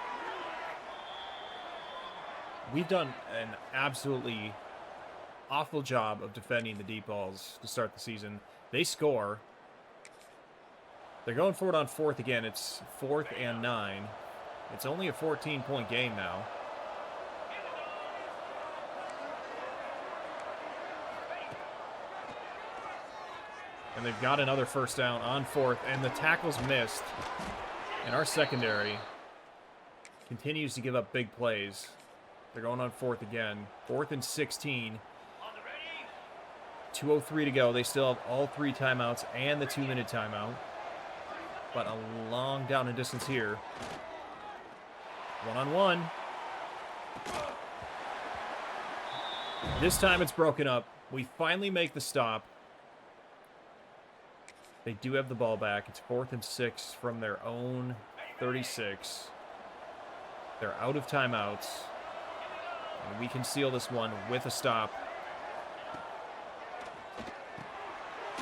We've done an absolutely awful job of defending the deep balls to start the season. They score. They're going for it on 4th again. It's 4th and 9. It's only a 14-point game now. And they've got another first down on 4th, and the tackle's missed. And our secondary continues to give up big plays. They're going on 4th again. 4th and 16. 2:03 to go. They still have all 3 timeouts and the 2-minute timeout. But a long down and distance here. 1-on-1. This time it's broken up. We finally make the stop. They do have the ball back. It's 4th and 6 from their own 36. They're out of timeouts. And we can seal this one with a stop.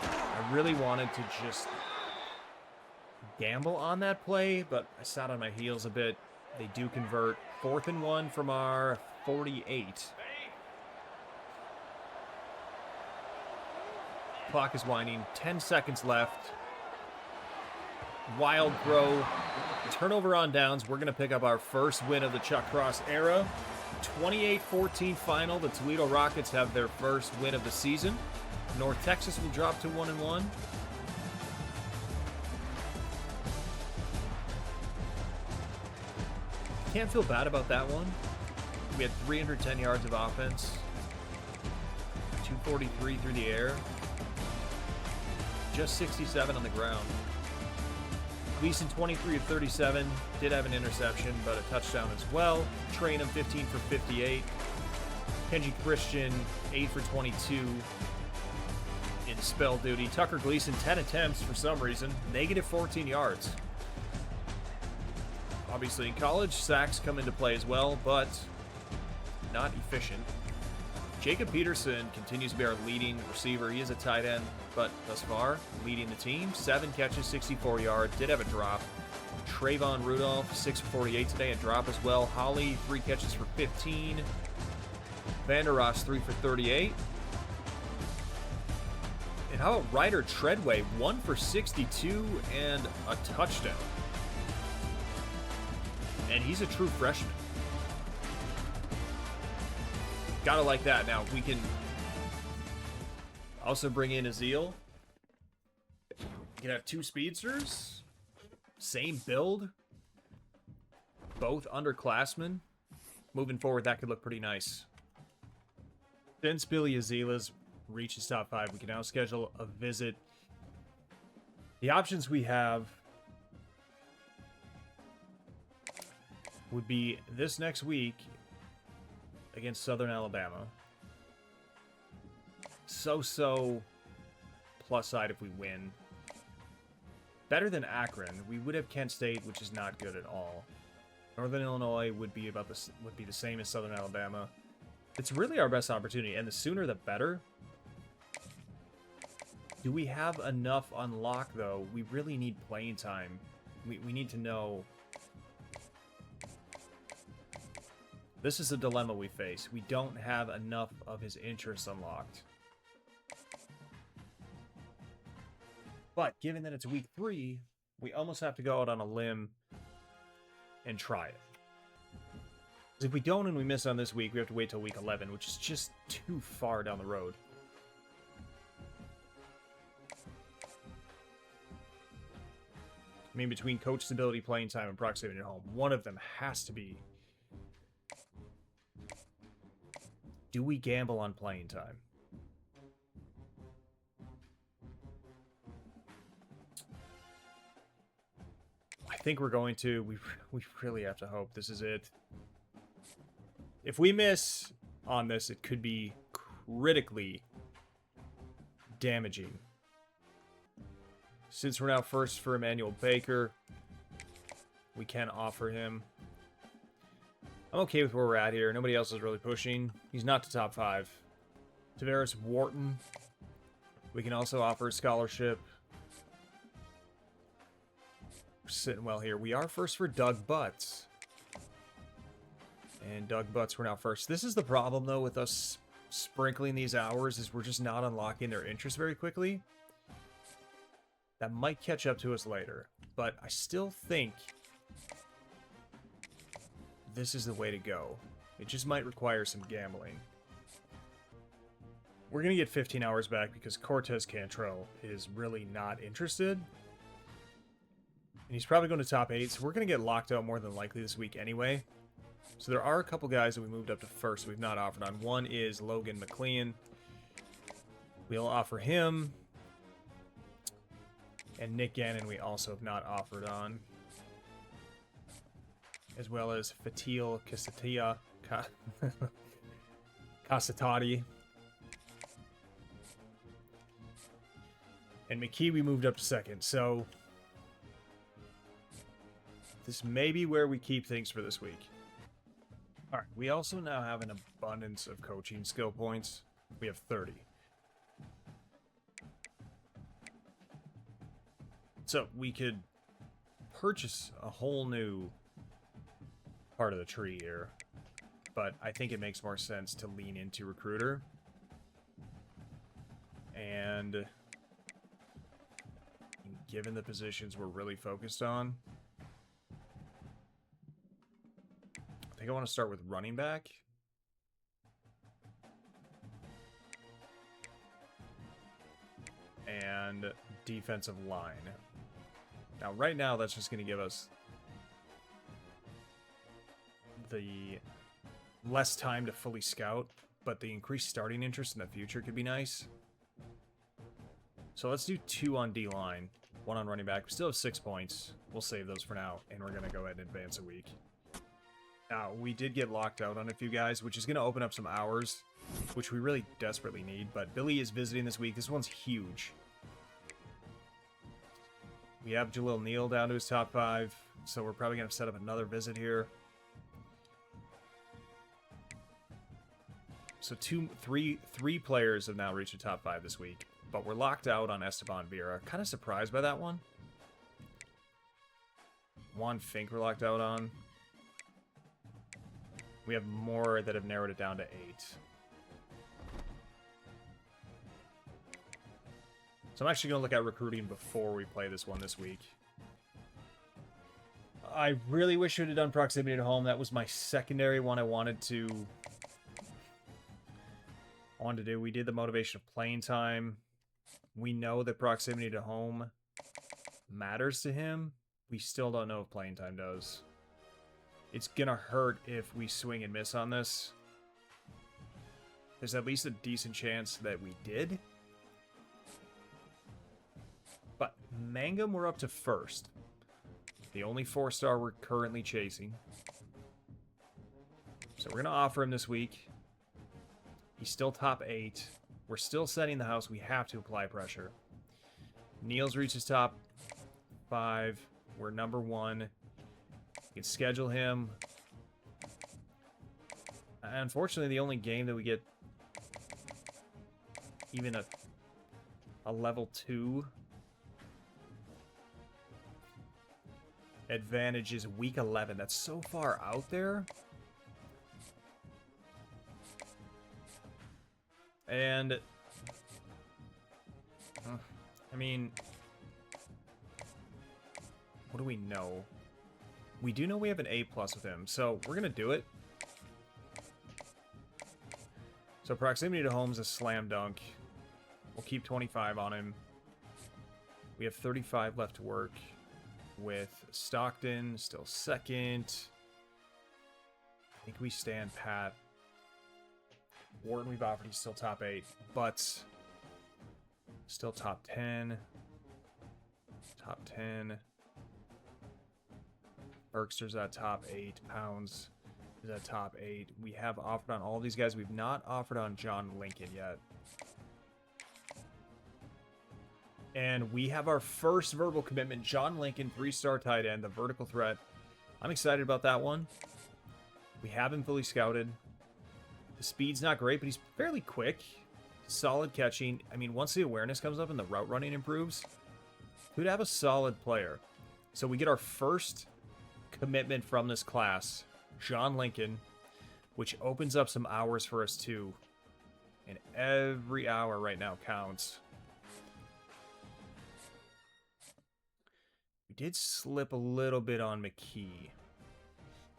I really wanted to just gamble on that play, but I sat on my heels a bit. They do convert. 4th and 1 from our 48. Clock is winding. 10 seconds left. Wild throw. Turnover on downs. We're going to pick up our first win of the Chuck Cross era. 28-14 final. The Toledo Rockets have their first win of the season. North Texas will drop to 1-1. Can't feel bad about that one. We had 310 yards of offense. 243 through the air. Just 67 on the ground. Gleason 23 of 37. Did have an interception, but a touchdown as well. Trainum 15 for 58. Kenji Christian 8 for 22 in spell duty. Tucker Gleason 10 attempts for some reason. Negative 14 yards. Obviously in college, sacks come into play as well, but not efficient. Jacob Peterson continues to be our leading receiver. He is a tight end, but thus far, leading the team. 7 catches, 64 yards. Did have a drop. Trayvon Rudolph, 6 for 48 today, a drop as well. Holly, 3 catches for 15. Vander Ross, 3 for 38. And how about Ryder Treadway? 1 for 62 and a touchdown. And he's a true freshman. Gotta like that. Now, we can also bring in Azeel. You can have 2 speedsters. Same build. Both underclassmen. Moving forward, that could look pretty nice. Since Billy Azila's reaches top 5, we can now schedule a visit. The options we have would be this next week against Southern Alabama. So plus side if we win. Better than Akron. We would have Kent State, which is not good at all. Northern Illinois would be the same as Southern Alabama. It's really our best opportunity, and the sooner the better. Do we have enough on lock, though? We really need playing time. We need to know. This is a dilemma we face. We don't have enough of his interests unlocked. But given that it's week 3, we almost have to go out on a limb and try it. If we don't and we miss on this week, we have to wait till week 11, which is just too far down the road. I mean, between coach stability, playing time, and proximity at home, one of them has to be. Do we gamble on playing time? I think we're going to. We really have to hope this is it. If we miss on this, it could be critically damaging. Since we're now first for Emmanuel Baker, we can offer him. I'm okay with where we're at here. Nobody else is really pushing. He's not to top 5. Tavares Wharton. We can also offer a scholarship. We're sitting well here. We are first for Doug Butts. And Doug Butts, we're now first. This is the problem, though, with us sprinkling these hours, is we're just not unlocking their interest very quickly. That might catch up to us later. But I still think this is the way to go. It just might require some gambling. We're going to get 15 hours back because Cortez Cantrell is really not interested. And he's probably going to top 8, so we're going to get locked out more than likely this week anyway. So there are a couple guys that we moved up to first we've not offered on. One is Logan McLean. We'll offer him. And Nick Gannon we also have not offered on. As well as Fatil Casatati. And McKee we moved up to second. So this may be where we keep things for this week. Alright, we also now have an abundance of coaching skill points. We have 30. So we could purchase a whole new part of the tree here. But I think it makes more sense to lean into recruiter. And given the positions we're really focused on, I think I want to start with running back. And defensive line. Now, right now, that's just going to give us the less time to fully scout, but the increased starting interest in the future could be nice. So let's do 2 on D-line, 1 on running back. We still have 6 points. We'll save those for now, and we're going to go ahead and advance a week. Now, we did get locked out on a few guys, which is going to open up some hours, which we really desperately need. But Billy is visiting this week. This one's huge. We have Jalil Neal down to his top 5, so we're probably going to set up another visit here. So three players have now reached the top 5 this week, but we're locked out on Esteban Vera. Kind of surprised by that one. Juan Fink we're locked out on. We have more that have narrowed it down to 8. So I'm actually going to look at recruiting before we play this one this week. I really wish I would have done proximity to home. That was my secondary one I wanted to do. We did the motivation of playing time. We know that proximity to home matters to him. We still don't know if playing time does. It's going to hurt if we swing and miss on this. There's at least a decent chance that we did. But Mangum, we're up to first. The only 4-star we're currently chasing. So we're going to offer him this week. He's still top 8. We're still setting the house. We have to apply pressure. Niels reaches top 5. We're number 1. We can schedule him. Unfortunately, the only game that we get even a level 2 advantage is week 11. That's so far out there. And I mean, what do we know? We do know we have an A+ with him, so we're gonna do it. So proximity to home's a slam dunk. We'll keep 25 on him. We have 35 left to work with Stockton still second. I think we stand pat. Wharton we've offered, he's still top 8, but still top 10. Top 10. Berkster's at top 8. Pounds is at top 8. We have offered on all these guys. We've not offered on John Lincoln yet. And we have our first verbal commitment. John Lincoln, 3-star tight end, the vertical threat. I'm excited about that one. We have him fully scouted. The speed's not great, but he's fairly quick. Solid catching. I mean, once the awareness comes up and the route running improves, could have a solid player. So we get our first commitment from this class, John Lincoln, which opens up some hours for us too. And every hour right now counts. We did slip a little bit on McKee.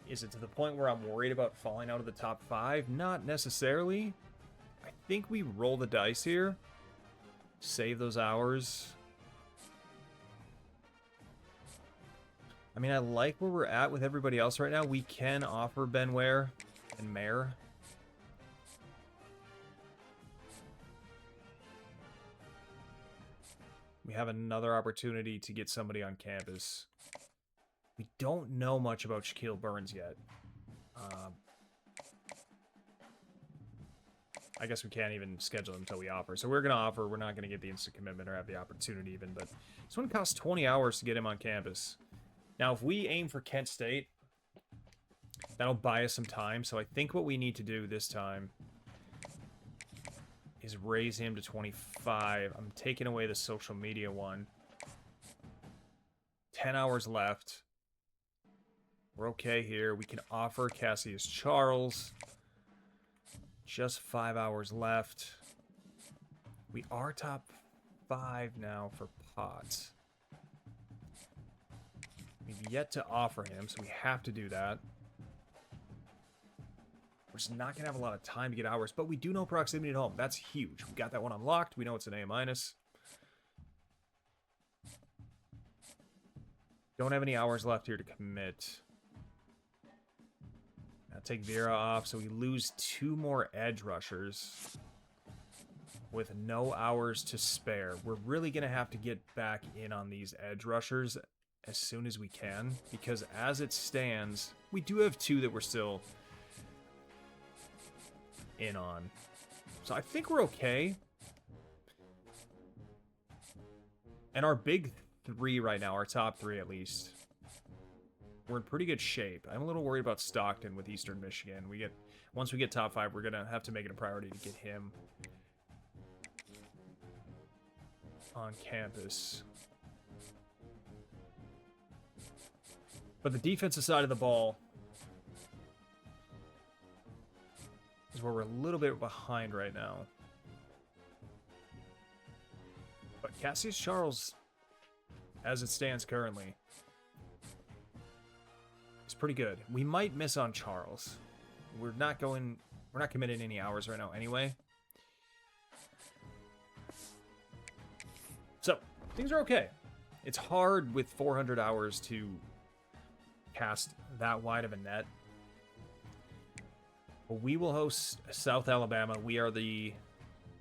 Is it to the point where I'm worried about falling out of the top 5? Not necessarily. I think we roll the dice here. Save those hours. I mean, I like where we're at with everybody else right now. We can offer Ben Ware and Mayer. We have another opportunity to get somebody on campus. We don't know much about Shaquille Burns yet. I guess we can't even schedule him until we offer. So we're going to offer. We're not going to get the instant commitment or have the opportunity even. But this one costs 20 hours to get him on campus. Now, if we aim for Kent State, that'll buy us some time. So I think what we need to do this time is raise him to 25. I'm taking away the social media one. 10 hours left. We're okay here. We can offer Cassius Charles. Just 5 hours left. We are top 5 now for Potts. We've yet to offer him, so we have to do that. We're just not going to have a lot of time to get hours, but we do know proximity at home. That's huge. We got that one unlocked. We know it's an A-. Don't have any hours left here to commit. Now take Vera off, so we lose 2 more edge rushers with no hours to spare. We're really going to have to get back in on these edge rushers as soon as we can, because as it stands, we do have 2 that we're still in on. So I think we're okay. And our big 3 right now, our top 3 at least, we're in pretty good shape. I'm a little worried about Stockton with Eastern Michigan. Once we get top 5, we're gonna have to make it a priority to get him on campus. But the defensive side of the ball is where we're a little bit behind right now. But Cassius Charles, as it stands currently, is pretty good. We might miss on Charles. We're not committing any hours right now anyway. So, things are okay. It's hard with 400 hours to cast that wide of a net. But we will host South Alabama. We are the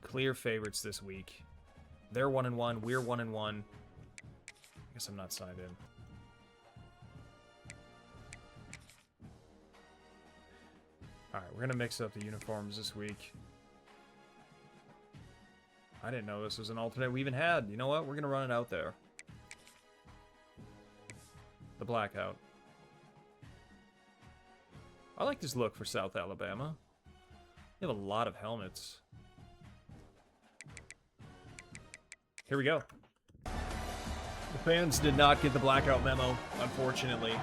clear favorites this week. They're 1-1. We're 1-1. I guess I'm not signed in. Alright, we're going to mix up the uniforms this week. I didn't know this was an alternate we even had. You know what? We're going to run it out there. The blackout. I like this look for South Alabama. They have a lot of helmets. Here we go. The fans did not get the blackout memo, unfortunately.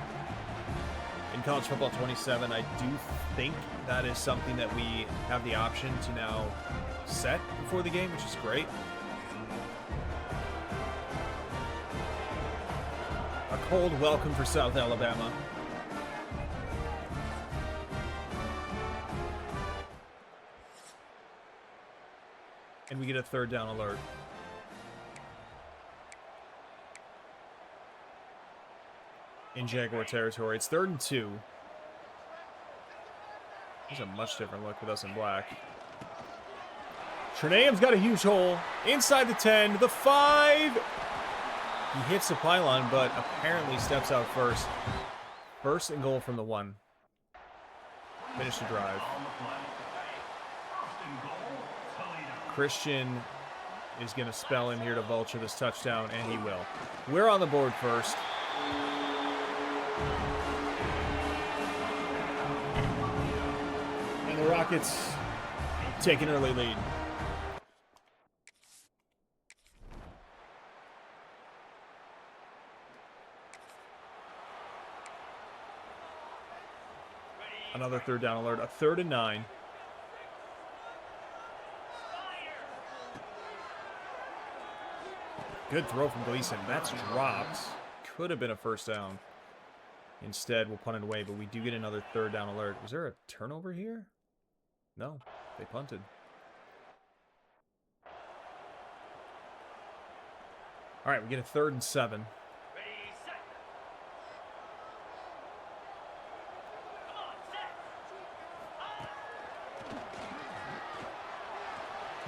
In College Football 27, I do think that is something that we have the option to now set before the game, which is great. A cold welcome for South Alabama. And we get a third down alert. In Jaguar territory. It's 3rd and 2. This is a much different look with us in black. Trinaham's got a huge hole. Inside the 10, the 5. He hits the pylon, but apparently steps out first. 1st and goal from the 1. Finish the drive. Christian is going to spell in here to vulture this touchdown, and he will. We're on the board first. And the Rockets take an early lead. Another third down alert. A 3rd and 9. Good throw from Gleason. That's dropped. Could have been a first down. Instead, we'll punt it away, but we do get another third down alert. Was there a turnover here? No, they punted. All right, we get a 3rd and 7.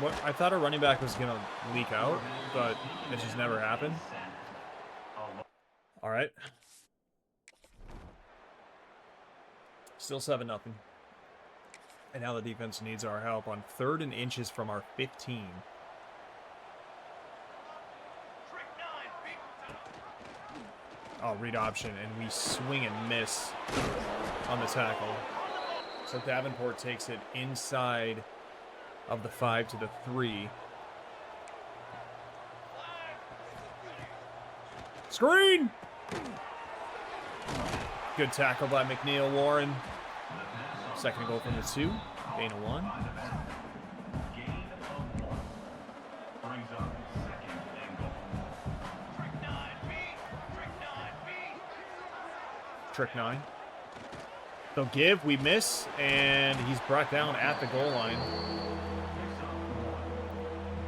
What I thought our running back was going to leak out, but it just never happened. All right. Still 7-0. And now the defense needs our help on 3rd and inches from our 15. Oh, read option, and we swing and miss on the tackle. So Davenport takes it inside of the 5 to the 3. Screen! Good tackle by McNeil Warren. 2nd goal from the 2. Gain of 1. Trick 9. They'll give. We miss. And he's brought down at the goal line.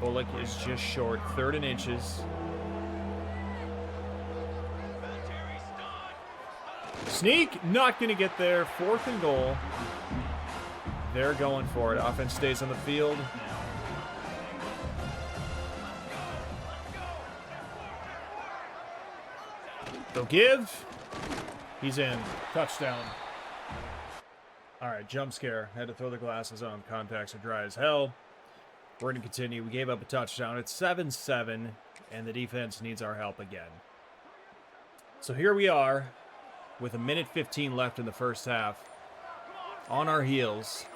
Bullock is just short. 3rd and inches. Sneak, not going to get there. 4th and goal. They're going for it. Offense stays on the field. They'll give. He's in. Touchdown. All right, jump scare. Had to throw the glasses on. Contacts are dry as hell. We're going to continue. We gave up a touchdown. It's 7-7, and the defense needs our help again. So here we are with 1:15 left in the first half. On our heels.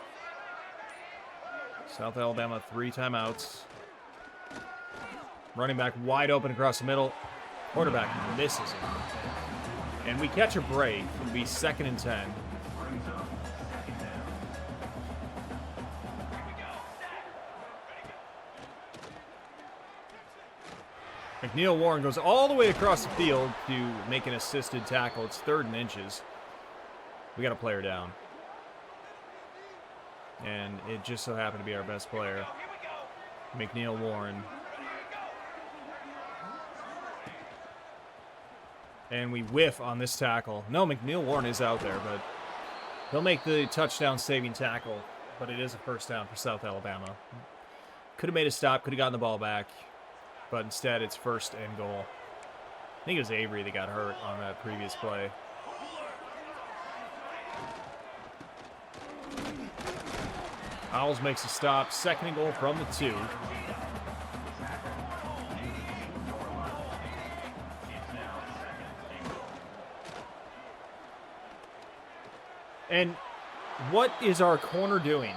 South Alabama, 3 timeouts. Running back wide open across the middle. Quarterback misses it. And we catch a break. It'll be 2nd and 10. McNeil Warren goes all the way across the field to make an assisted tackle. It's 3rd and inches. We got a player down. And it just so happened to be our best player, McNeil Warren. And we whiff on this tackle. No, McNeil Warren is out there, but he'll make the touchdown-saving tackle. But it is a first down for South Alabama. Could have made a stop, could have gotten the ball back. But instead, it's 1st and goal. I think it was Avery that got hurt on that previous play. Owls makes a stop. 2nd and goal from the 2. And what is our corner doing?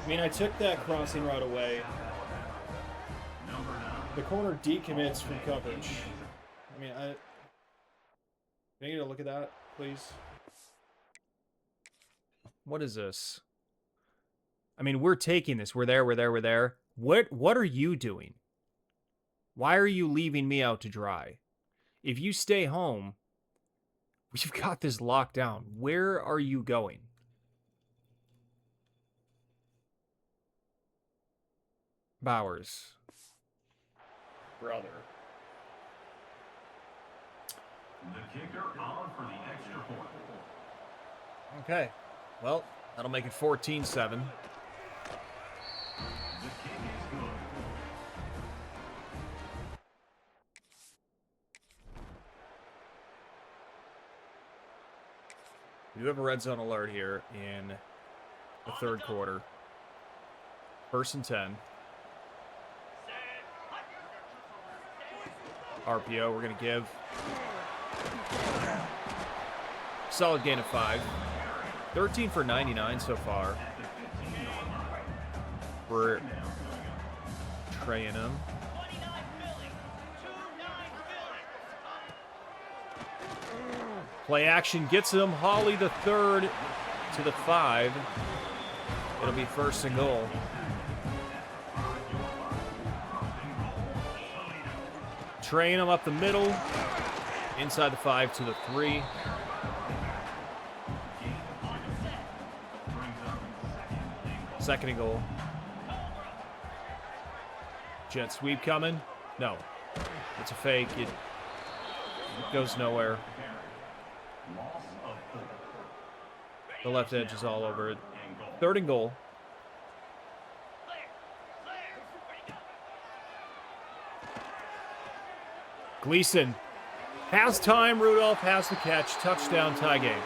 I mean, I took that crossing route away. The corner decommits from coverage. I mean, can I get a look at that, please? What is this? I mean, we're taking this. We're there, we're there, we're there. What are you doing? Why are you leaving me out to dry? If you stay home, we've got this locked down. Where are you going? Bowers. Brother. The kicker on for the extra point. Okay. Well, that'll make it 14-7. The kick is good. We do have a red zone alert here in the 3rd quarter. 1st and 10. RPO we're going to give. Solid gain of 5. 13 for 99 so far. We're traying him. Play action gets him. Hawley the 3rd to the 5. It'll be 1st and goal. Train him up the middle. Inside the 5 to the 3. Second and goal. Jet sweep coming. No. It's a fake. It goes nowhere. The left edge is all over it. 3rd and goal. Gleason has time. Rudolph has the catch. Touchdown, tie game.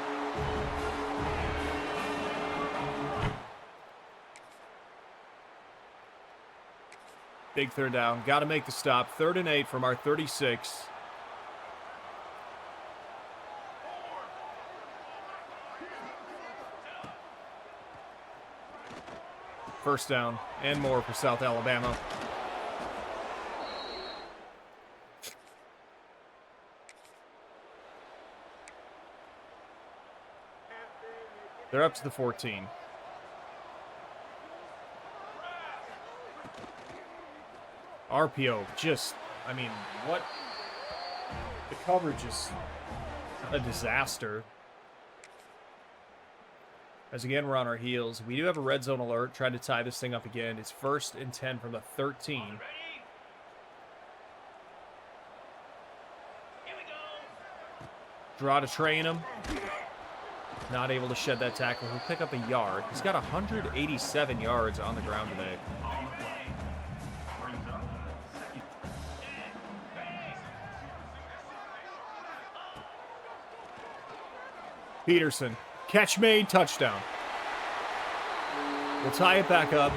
Big 3rd down. Got to make the stop. 3rd and 8 from our 36. First down and more for South Alabama. They're up to the 14. RPO, just, I mean, what? The coverage is a disaster. As again, we're on our heels. We do have a red zone alert. Trying to tie this thing up again. It's 1st and 10 from the 13. Draw to train him. Not able to shed that tackle. He'll pick up a yard. He's got 187 yards on the ground today. Peterson. Catch made. Touchdown. We'll tie it back up.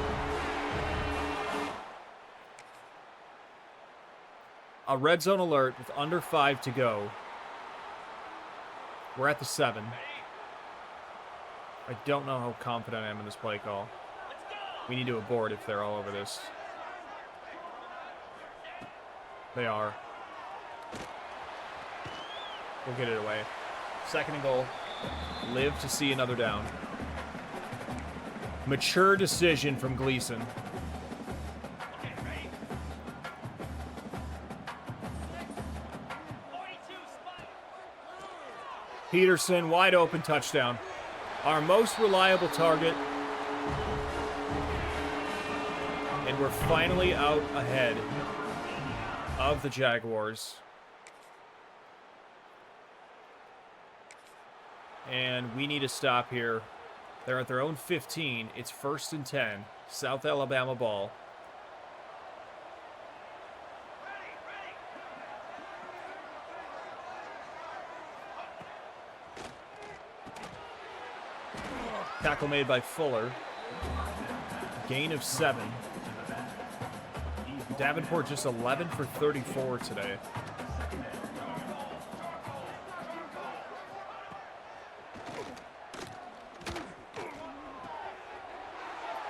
A red zone alert with under 5 to go. We're at the 7. I don't know how confident I am in this play call. We need to abort if they're all over this. They are. We'll get it away. 2nd and goal. Live to see another down. Mature decision from Gleason. Peterson, wide open touchdown. Our most reliable target. And we're finally out ahead of the Jaguars. And we need to stop here. They're at their own 15. It's 1st and 10. South Alabama ball. Tackle made by Fuller. Gain of 7. Davenport just 11 for 34 today.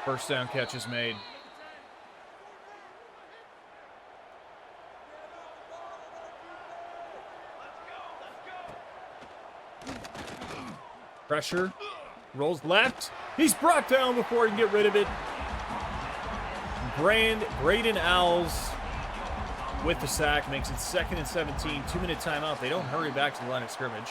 First down catch is made. Pressure. Rolls left. He's brought down before he can get rid of it. Braden Owls with the sack makes it 2nd and 17. 2-minute timeout. They don't hurry back to the line of scrimmage.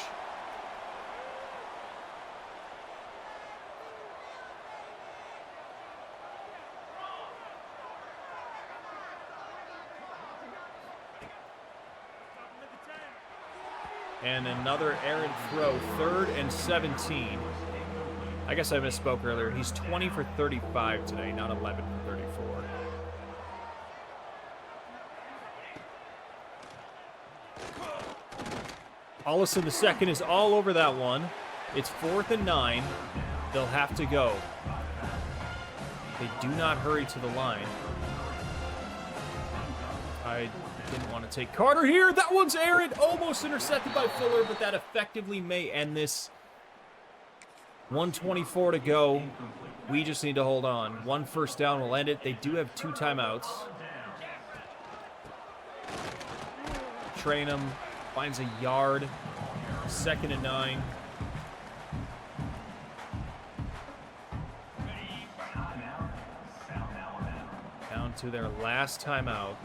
And another errant throw, 3rd and 17. I guess I misspoke earlier. He's 20 for 35 today, not 11 for 34. Ollison the second is all over that one. It's 4th and 9. They'll have to go. They do not hurry to the line. I didn't want to take Carter here. That one's errant. Almost intercepted by Fuller, but that effectively may end this. 1:24 to go. We just need to hold on. 1 first down will end it. They do have 2 timeouts. Trainum finds a yard. 2nd and 9. Down to their last timeout.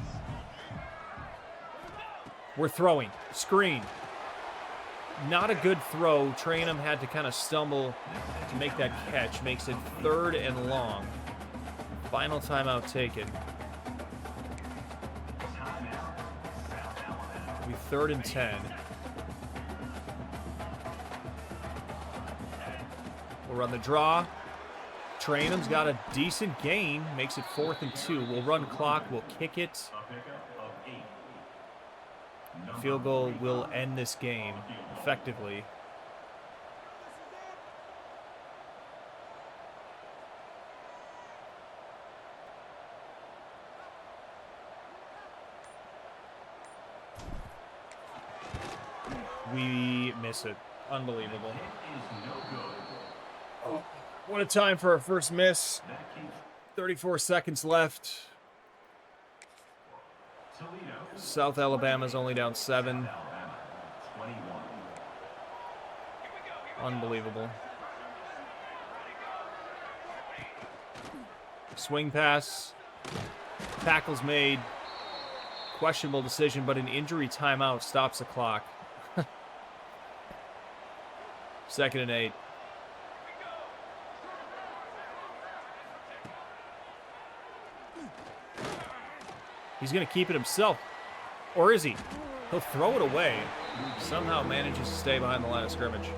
We're throwing. Screen. Not a good throw. Trainum had to kind of stumble to make that catch. Makes it 3rd and long. Final timeout taken. We 3rd and 10. We'll run the draw. Trainum's got a decent gain. Makes it 4th and 2. We'll run clock. We'll kick it. Field goal will end this game effectively. We miss it. Unbelievable. Oh, what a time for our first miss. 34 seconds left. South Alabama's only down 7. Unbelievable. Swing pass. Tackles made. Questionable decision, but an injury timeout stops the clock. 2nd and 8. He's going to keep it himself. Or is he? He'll throw it away. Somehow manages to stay behind the line of scrimmage.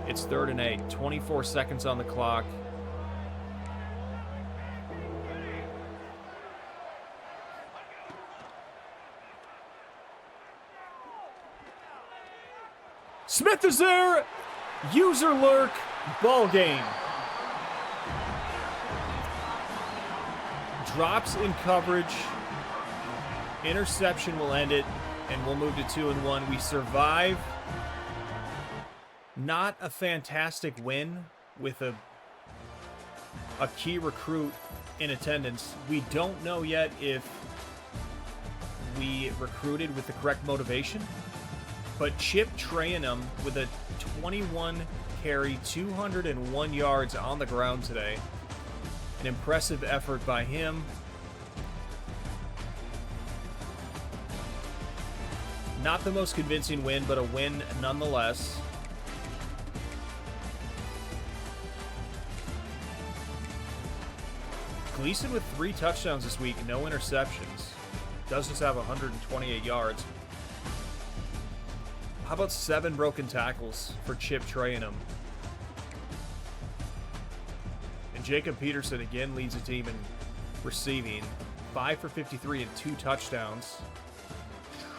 It's 3rd and 8. 24 seconds on the clock. Smith is there. User lurk. Ball game. Drops in coverage. Interception will end it, and we'll move to 2 and 1. We survive. Not a fantastic win with a key recruit in attendance. We don't know yet if we recruited with the correct motivation, but Chip Trayanum with a 21 carry, 201 yards on the ground today. An impressive effort by him. Not the most convincing win, but a win nonetheless. Gleason with 3 touchdowns this week, no interceptions. Does just have 128 yards. How about 7 broken tackles for Chip Trayanum? And Jacob Peterson again leads the team in receiving. 5 for 53 and 2 touchdowns.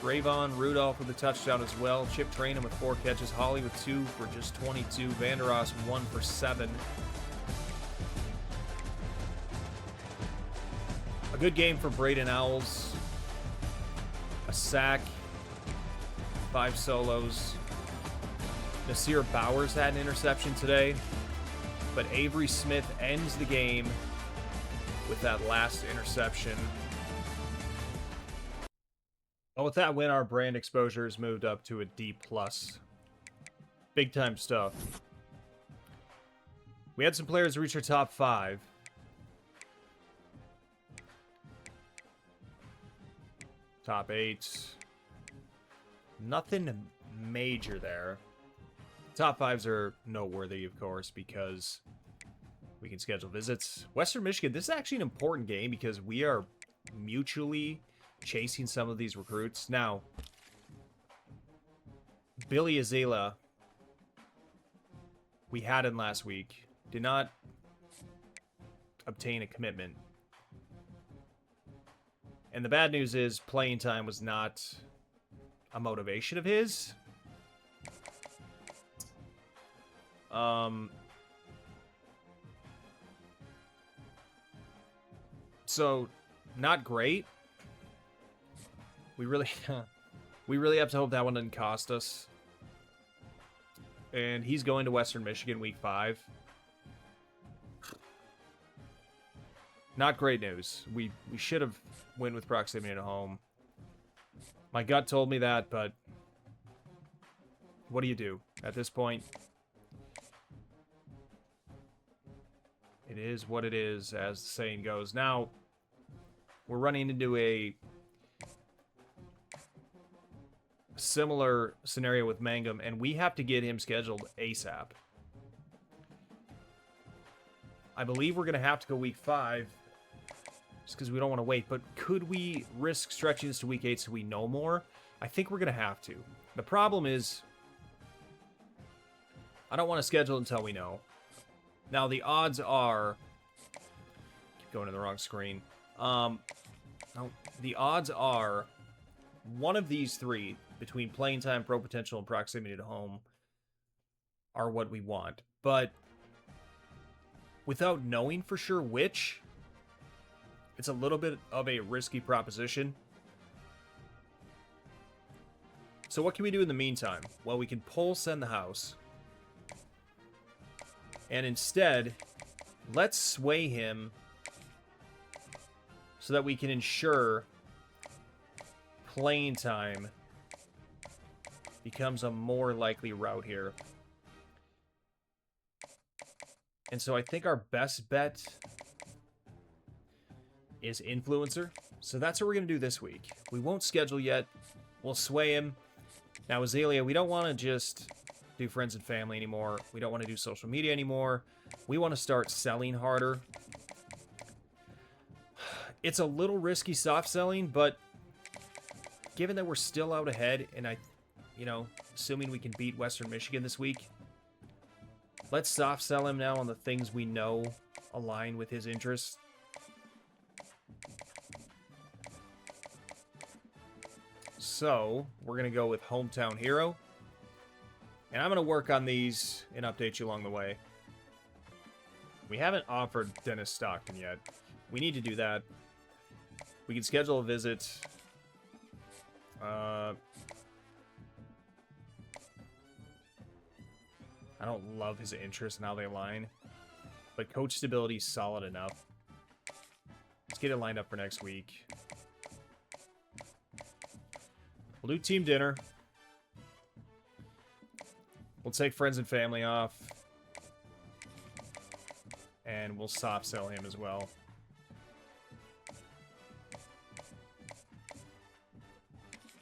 Trayvon Rudolph with a touchdown as well. Chip Trayanum with 4 catches. Holly with 2 for just 22. Vanderos 1 for 7. A good game for Braden Owls. A sack. 5 solos. Nasir Bowers had an interception today. But Avery Smith ends the game with that last interception. Well, with that win, our brand exposure has moved up to a D+. Big time stuff. We had some players reach our top 5. Top 8. Nothing major there. Top 5s are noteworthy, of course, because we can schedule visits. Western Michigan, this is actually an important game because we are mutually chasing some of these recruits. Now, Billy Azela, we had him last week, did not obtain a commitment. And the bad news is playing time was not a motivation of his. So, not great. We really have to hope that one doesn't cost us. And he's going to Western Michigan week 5. Not great news. We should have went with proximity to home. My gut told me that, but what do you do at this point? It is what it is, as the saying goes. Now, we're running into a similar scenario with Mangum, and we have to get him scheduled ASAP. I believe we're going to have to go week 5, just because we don't want to wait. But could we risk stretching this to week 8 so we know more? I think we're going to have to. The problem is, I don't want to schedule until we know. Now, the odds are... Keep going to the wrong screen. No, the odds are one of these 3, between playing time, pro potential, and proximity to home, are what we want. But without knowing for sure which, it's a little bit of a risky proposition. So what can we do in the meantime? Well, we can send the house. And instead, let's sway him so that we can ensure playing time becomes a more likely route here. And so I think our best bet is influencer. So that's what we're going to do this week. We won't schedule yet. We'll sway him. Now, Azalea, we don't want to just do friends and family anymore. We don't want to do social media anymore. We want to start selling harder. It's a little risky soft selling, but given that we're still out ahead, and assuming we can beat Western Michigan this week, let's soft sell him now on the things we know align with his interests. So, we're going to go with Hometown Hero. And I'm going to work on these and update you along the way. We haven't offered Dennis Stockton yet. We need to do that. We can schedule a visit. I don't love his interest and how they align. But coach stability is solid enough. Let's get it lined up for next week. We'll do team dinner. We'll take friends and family off. And we'll soft sell him as well.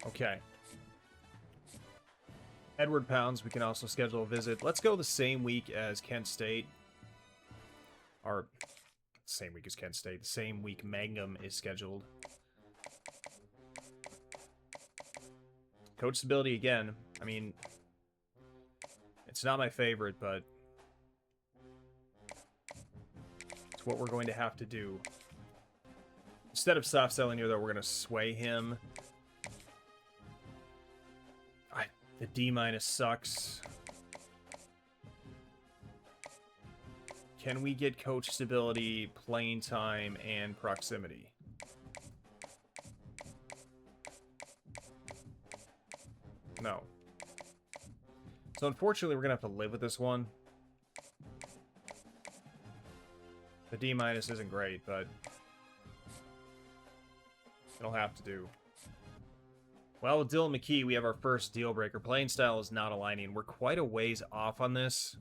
Okay. Edward Pounds, we can also schedule a visit. Let's go the same week as Kent State. Or, same week as Kent State. The same week Mangum is scheduled. Coach stability again. I mean, it's not my favorite, but it's what we're going to have to do. Instead of soft selling here, though, we're going to sway him. The D- sucks. Can we get coach stability, playing time, and proximity? No. So unfortunately, we're going to have to live with this one. The D- isn't great, but it'll have to do. Well, with Dylan McKee, we have our first deal breaker. Playing style is not aligning. We're quite a ways off on this.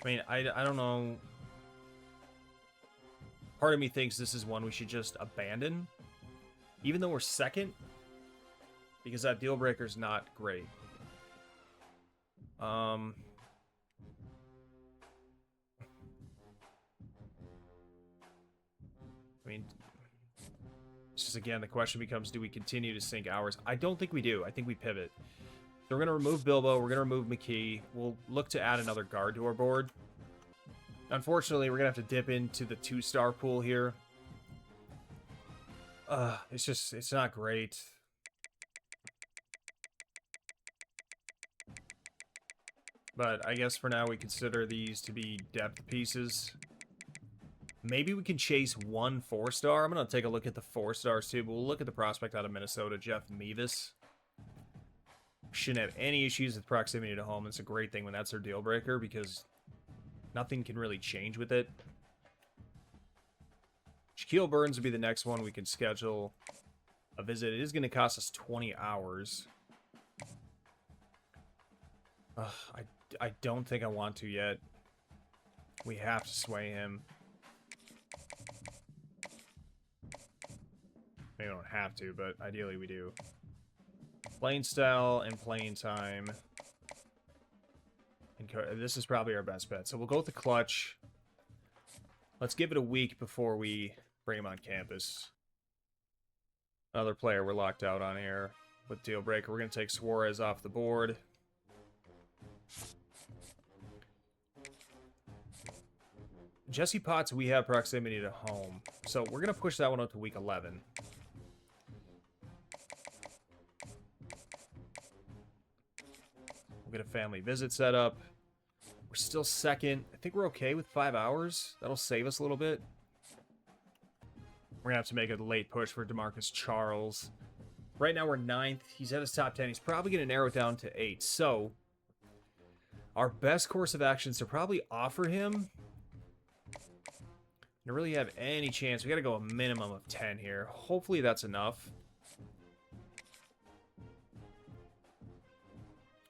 I mean, I don't know. Part of me thinks this is one we should just abandon. Even though we're second. Because that deal breaker is not great. I mean, it's just, again, the question becomes, do we continue to sink hours? I don't think we do. I think we pivot. So we're going to remove Bilbo. We're going to remove McKee. We'll look to add another guard to our board. Unfortunately, we're going to have to dip into the 2-star pool here. It's not great. But I guess for now we consider these to be depth pieces. Maybe we can chase one 4-star. I'm going to take a look at the 4-stars too, but we'll look at the prospect out of Minnesota, Jeff Mevis. Shouldn't have any issues with proximity to home. It's a great thing when that's their deal breaker because nothing can really change with it. Shaquille Burns would be the next one we can schedule a visit. It is going to cost us 20 hours. I don't think I want to yet. We have to sway him. We don't have to, but ideally we do. Playing style and playing time. And this is probably our best bet. So we'll go with the clutch. Let's give it a week before we bring him on campus. Another player we're locked out on here with deal breaker. We're going to take Suarez off the board. Jesse Potts, we have proximity to home. So we're going to push that one up to week 11. We'll get a family visit set up. We're still second. I think we're okay with 5 hours. That'll save us a little bit. We're going to have to make a late push for DeMarcus Charles. Right now we're 9th. He's at his top 10. He's probably going to narrow it down to 8. So our best course of action is to probably offer him. To really have any chance, we got to go a minimum of 10 here. Hopefully that's enough.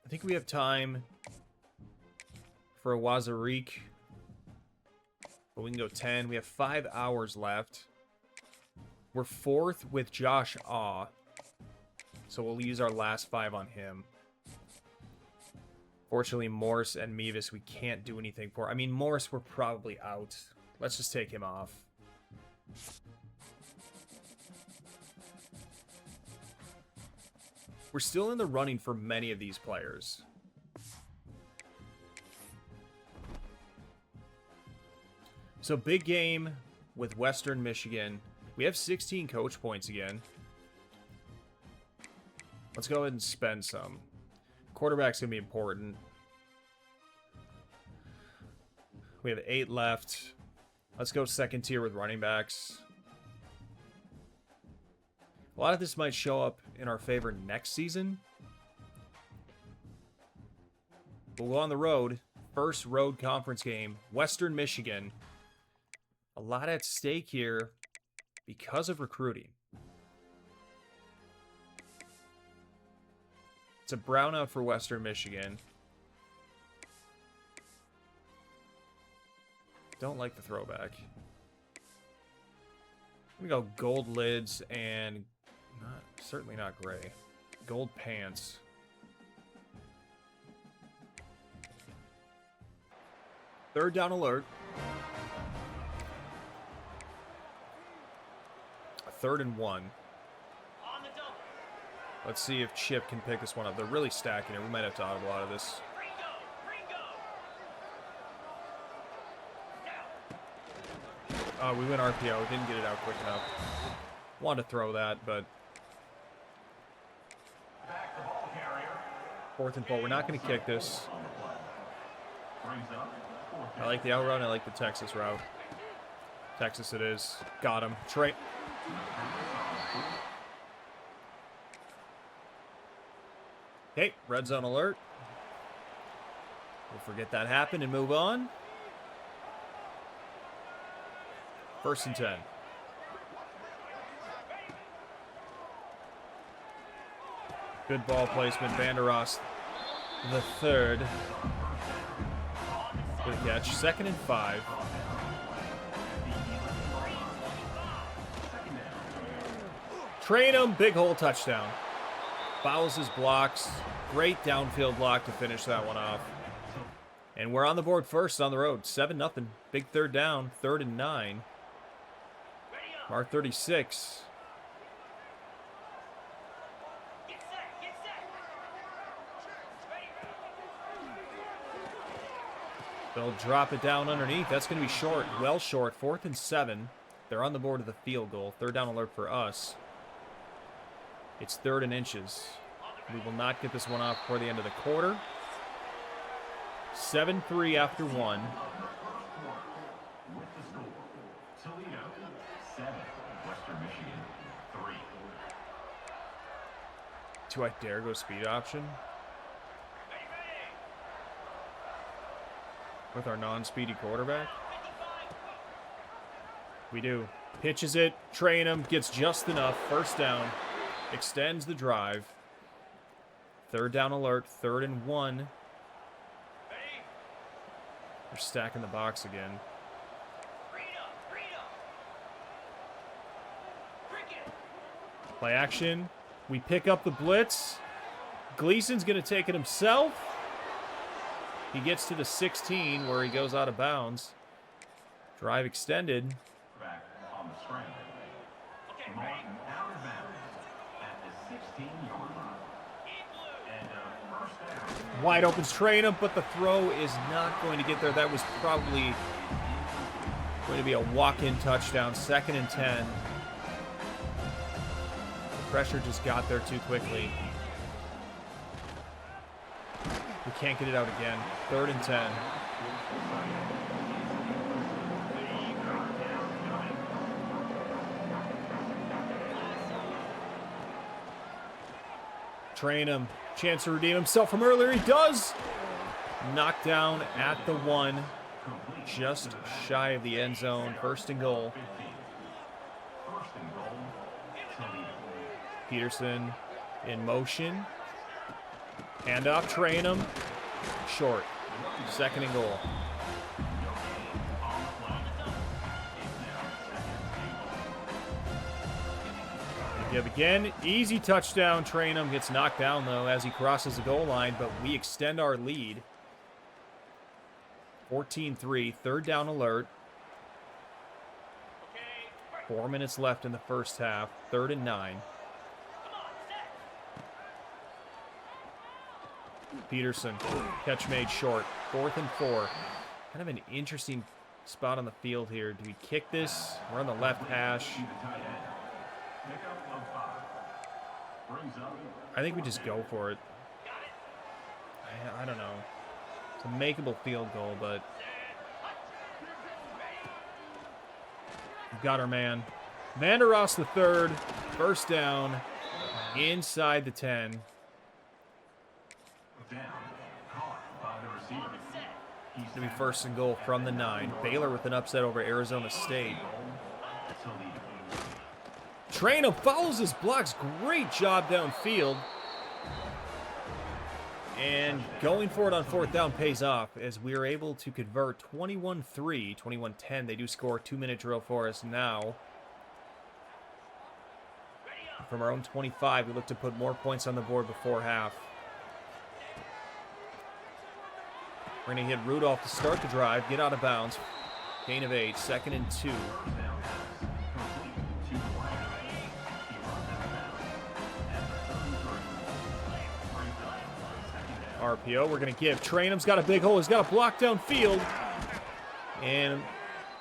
I think we have time for a Wazariq. But we can go 10. We have 5 hours left. We're 4th with Josh Awe. So we'll use our last 5 on him. Fortunately, Morse and Mevis we can't do anything for. I mean, Morse, we're probably out. Let's just take him off. We're still in the running for many of these players. So big game with Western Michigan. We have 16 coach points again. Let's go ahead and spend some. Quarterback's going to be important. We have 8 left. Let's go second tier with running backs. A lot of this might show up in our favor next season. We'll go on the road. First road conference game. Western Michigan. A lot at stake here because of recruiting. It's a brownout for Western Michigan. Don't like the throwback. We go gold lids and Certainly not gray. Gold pants. Third down alert. 3rd and 1. Let's see if Chip can pick this one up. They're really stacking it. We might have to audible out of this. We went RPO. Didn't get it out quick enough. Wanted to throw that, but... 4th and 4. We're not going to kick this. I like the out run. I like the Texas route. Texas it is. Got him. Okay, red zone alert. We'll forget that happened and move on. 1st and 10. Good ball placement. Vandeross, the 3rd. Good catch. 2nd and 5. Train him. Big hole touchdown. Fouls his blocks. Great downfield block to finish that one off. And we're on the board first on the road. 7-0. Big 3rd down. 3rd and 9. Mark 36. They'll drop it down underneath. That's going to be short. Well short. 4th and 7. They're on the board of the field goal. 3rd down alert for us. It's 3rd and inches. We will not get this one off before the end of the quarter. 7-3 after 1. With the score, Toledo 7, Western Michigan 3. Do I dare go speed option? With our non-speedy quarterback? We do. Pitches it, train him, gets just enough. 1st down. Extends the drive. 3rd down alert, 3rd and 1. They're stacking the box again. Play action. We pick up the blitz. Gleason's going to take it himself. He gets to the 16 where he goes out of bounds. Drive extended. Back on the scramble. Martin out of bounds at the 16-yard line. And first down. Wide open, train him, but the throw is not going to get there. That was probably going to be a walk-in touchdown. 2nd and 10. The pressure just got there too quickly. We can't get it out again. 3rd and 10. Train him. Chance to redeem himself from earlier. He does. Knocked down at the 1. Just shy of the end zone. 1st and goal. Peterson in motion. Hand off, train him. Short. 2nd and goal. Give again. Easy touchdown. Train him. Gets knocked down, though, as he crosses the goal line, but we extend our lead. 14-3. 3rd down alert. 4 minutes left in the first half. 3rd and 9. Peterson. Catch made short. 4th and 4. Kind of an interesting spot on the field here. Do we kick this? We're on the left hash. I think we just go for it. I don't know. It's a makeable field goal, but we've got our man. Vandeross the 3rd. 1st down. Inside the 10. It's going to be 1st and goal from the 9. Baylor with an upset over Arizona State. Traina follows his blocks. Great job downfield. And going for it on 4th down pays off as we are able to convert 21-3, 21-10. They do score a 2-minute drill for us now. From our own 25, we look to put more points on the board before half. We're going to hit Rudolph to start the drive, get out of bounds. Gain of 8, 2nd and 2. RPO, we're going to give. Trainum's got a big hole. He's got a block downfield. And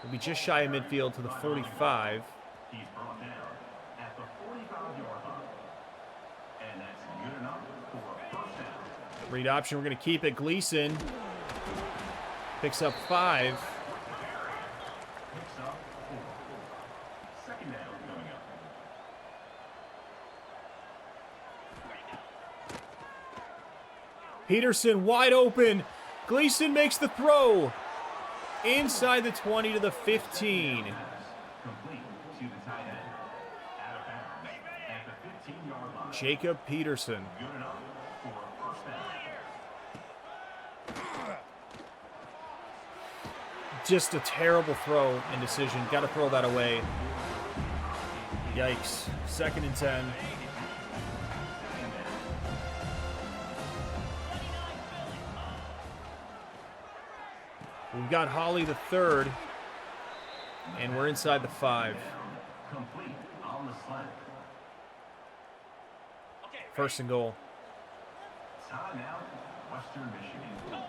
we'll be just shy of midfield to the 45. He's brought down at the 45-yard line. And that's good enough for a first down. Read option, we're going to keep it. Gleason picks up 5. Picks up 4. 2nd down coming up. Peterson wide open. Gleason makes the throw. Inside the 20 to the 15. Complete to the tight end. Out of bounds at the 15-yard line. Jacob Peterson. Good enough for a first down. Just a terrible throw and decision. Got to throw that away. Yikes. 2nd and 10. We've got Holly the 3rd, and we're inside the 5. Complete on the slant. 1st and goal. Timeout, Western Michigan.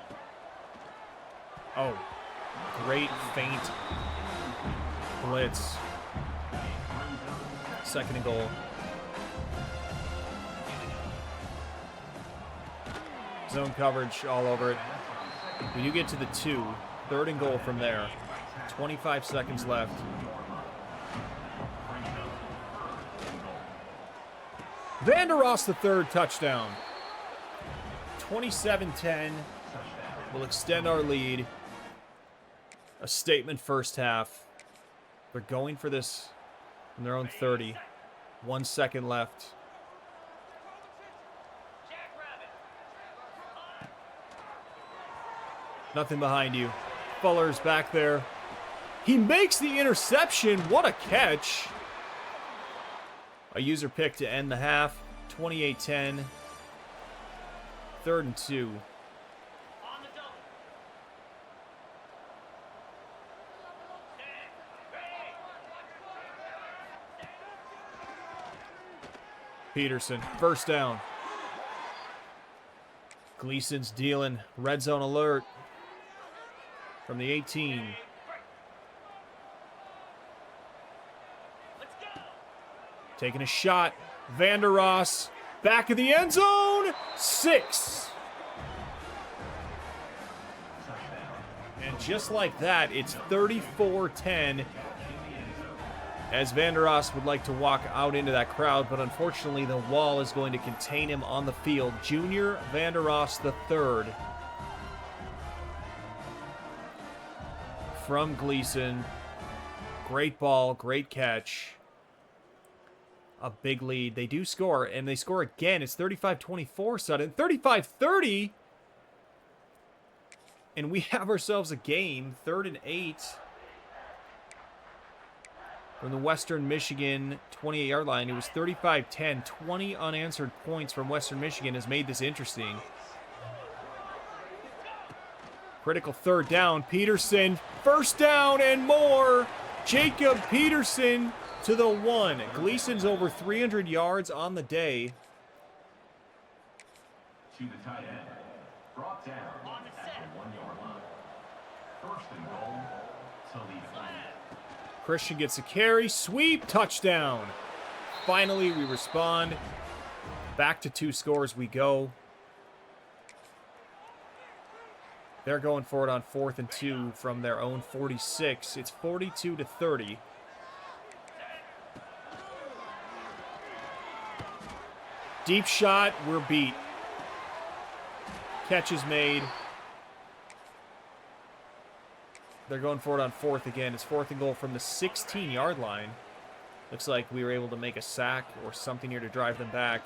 Oh, great feint. Blitz. 2nd and goal. Zone coverage all over it. We do get to the 2. 3rd and goal from there. 25 seconds left. Vander Ross the 3rd touchdown. 27-10. We'll extend our lead. A statement first half. They're going for this in their own 30. 1 second left. Nothing behind you. Fuller's back there. He makes the interception. What a catch. A user pick to end the half. 28-10. 3rd and 2. Peterson, 1st down. Gleason's dealing. Red zone alert. From the 18. Taking a shot. Vander Ross. Back of the end zone. 6. And just like that, it's 34-10. As Vander Ross would like to walk out into that crowd, but unfortunately the wall is going to contain him on the field. Junior Vander Ross III. From Gleason. Great ball, great catch. A big lead. They do score, and they score again. It's 35-24 sudden. 35-30. And we have ourselves a game. 3rd and 8. From the Western Michigan 28-yard line. It was 35-10. 20 unanswered points from Western Michigan has made this interesting. Critical 3rd down. Peterson, 1st down and more. Jacob Peterson to the 1. Gleason's over 300 yards on the day. To the tight end. Brought down at the 1-yard line. 1st and goal, Toledo. Christian gets a carry. Sweep. Touchdown. Finally, we respond. Back to 2 scores we go. They're going for it on 4th and 2 from their own 46. It's 42-30. Deep shot. We're beat. Catch is made. They're going for it on 4th again. It's 4th and goal from the 16-yard line. Looks like we were able to make a sack or something here to drive them back.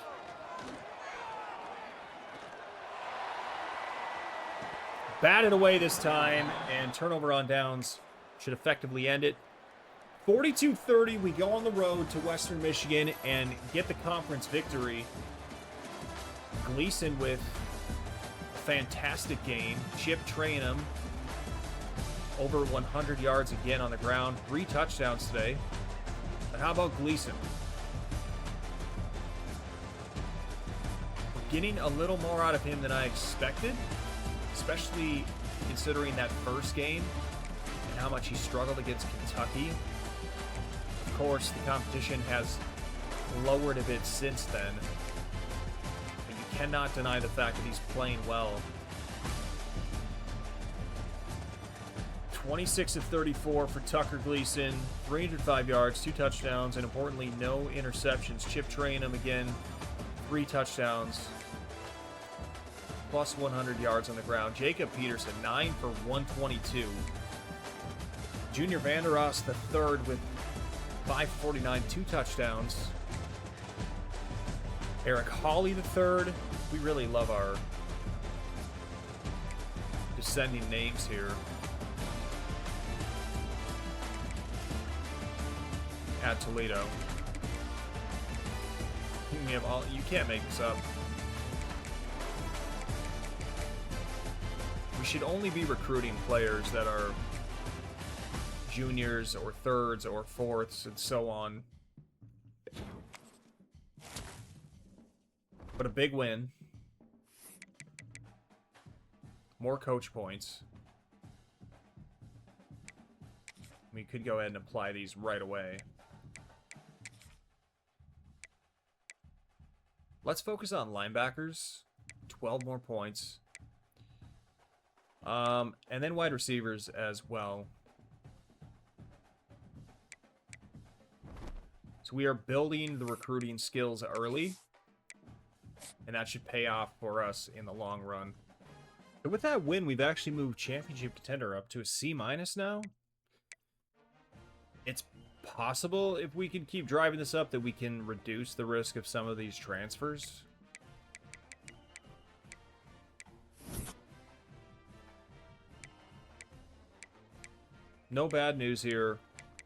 Batted away this time, and turnover on downs should effectively end it. 42-30, we go on the road to Western Michigan and get the conference victory. Gleason with a fantastic game. Chip Trainum over 100 yards again on the ground. 3 touchdowns today. But how about Gleason? We're getting a little more out of him than I expected, especially considering that first game and how much he struggled against Kentucky. Of course, the competition has lowered a bit since then, but you cannot deny the fact that he's playing well. 26 of 34 for Tucker Gleason, 305 yards, 2 touchdowns, and importantly, no interceptions. Chip Trainum again, 3 touchdowns, plus 100 yards on the ground. Jacob Peterson, 9 for 122. Junior Vandeross, the third, with 549, 2 touchdowns. Eric Hawley, the third. We really love our descending names here. At Toledo. You can't make this up. We should only be recruiting players that are juniors or thirds or fourths and so on. But a big win. More coach points. We could go ahead and apply these right away. Let's focus on linebackers. 12 more points. And then wide receivers as well. So we are building the recruiting skills early, and that should pay off for us in the long run. But with that win, we've actually moved championship contender up to a C- now. It's possible, if we can keep driving this up, that we can reduce the risk of some of these transfers. No bad news here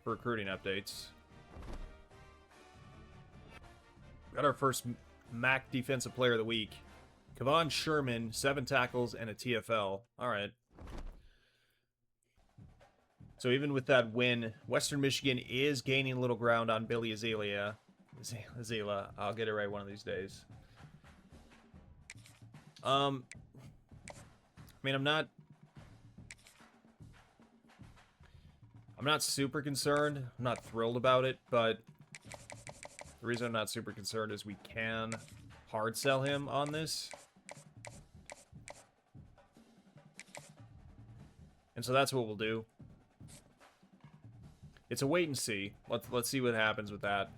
for recruiting updates. Got our first MAC Defensive Player of the Week. Kavon Sherman, 7 tackles and a TFL. All right. So even with that win, Western Michigan is gaining a little ground on Billy Azela. I'll get it right one of these days. I mean, I'm not super concerned. I'm not thrilled about it, but the reason I'm not super concerned is we can hard sell him on this. And so that's what we'll do. It's a wait and see. Let's see what happens with that.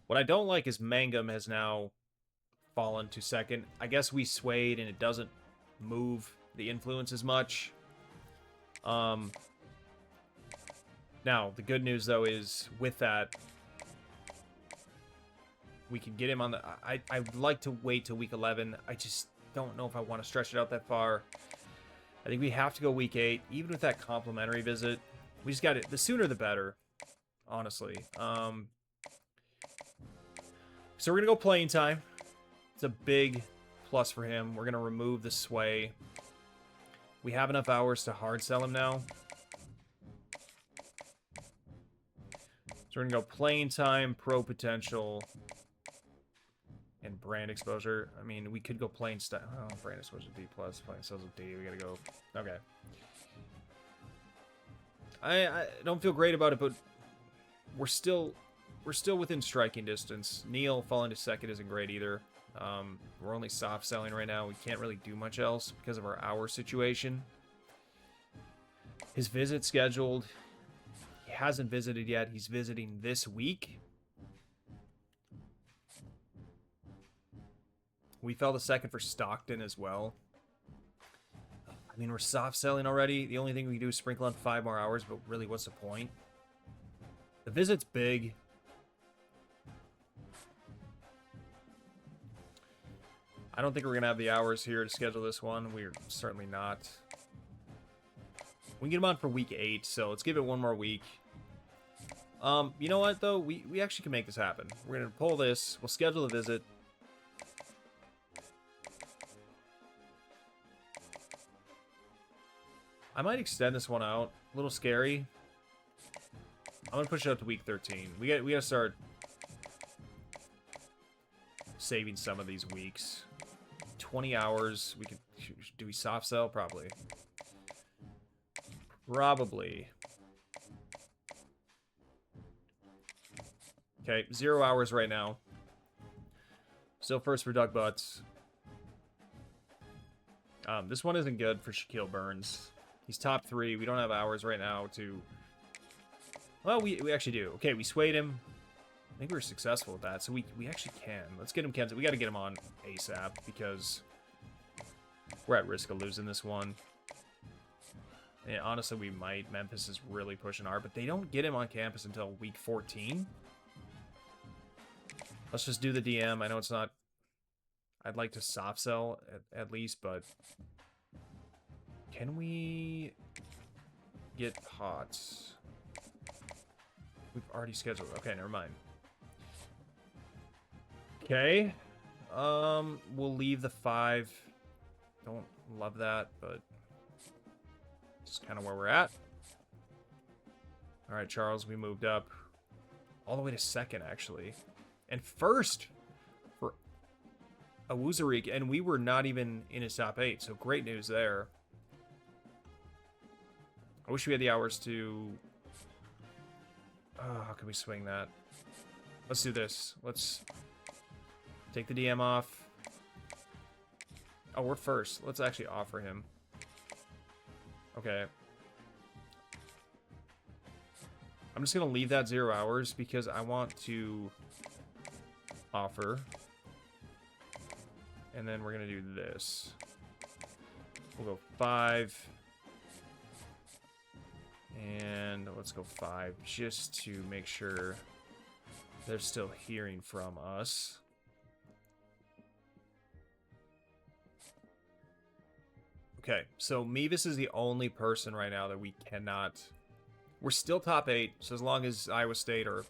What I don't like is Mangum has now fallen to second. I guess we swayed and it doesn't move the influence as much. Now, the good news, though, is with that, we can get him on the... I'd like to wait till week 11. I just don't know if I want to stretch it out that far. I think we have to go week 8, even with that complimentary visit. We just got it. The sooner the better, honestly. So we're going to go playing time. It's a big plus for him. We're going to remove the sway. We have enough hours to hard sell him now. So we're going to go playing time, pro potential, and brand exposure. I mean, we could go playing style. Oh, brand exposure D+, playing styles of D. We got to go. Okay. I don't feel great about it, but we're still within striking distance. Neil falling to second isn't great either. We're only soft selling right now. We can't really do much else because of our hour situation. His visit scheduled. He hasn't visited yet. He's visiting this week. We fell to second for Stockton as well. I mean, we're soft selling already. The only thing we can do is sprinkle on 5 more hours, but really, what's the point? The visit's big. I don't think we're going to have the hours here to schedule this one. We're certainly not. We can get him on for week 8, so let's give it one more week. You know what, though? We actually can make this happen. We're going to pull this. We'll schedule a visit. I might extend this one out. A little scary. I'm going to push it up to week 13. We got to start saving some of these weeks. 20 hours. We could... Do we soft sell? Probably. Probably. Okay, 0 hours right now. Still first for Doug Butts. This one isn't good for Shaquille Burns. He's top 3. We don't have hours right now to... Well, we actually do. Okay, we swayed him. I think we were successful with that, so we actually can. Let's get him Kenzie. We got to get him on ASAP because we're at risk of losing this one. And honestly, we might. Memphis is really pushing hard, but they don't get him on campus until week 14. Let's just do the DM. I know it's not... I'd like to soft sell at least, but... Can we get pots? We've already scheduled. Okay, never mind. Okay. We'll leave the 5. Don't love that, but it's kind of where we're at. All right, Charles, we moved up all the way to 2nd, actually. And 1st for Awuzarik, and we were not even in his top 8, so great news there. I wish we had the hours to... Oh, how can we swing that? Let's do this. Let's take the DM off. Oh, we're 1st. Let's actually offer him. Okay. I'm just going to leave that 0 hours because I want to offer. And then we're going to do this. We'll go 5. And let's go 5 just to make sure they're still hearing from us. Okay, so Mevis is the only person right now that we cannot... We're still top 8, so as long as Iowa State or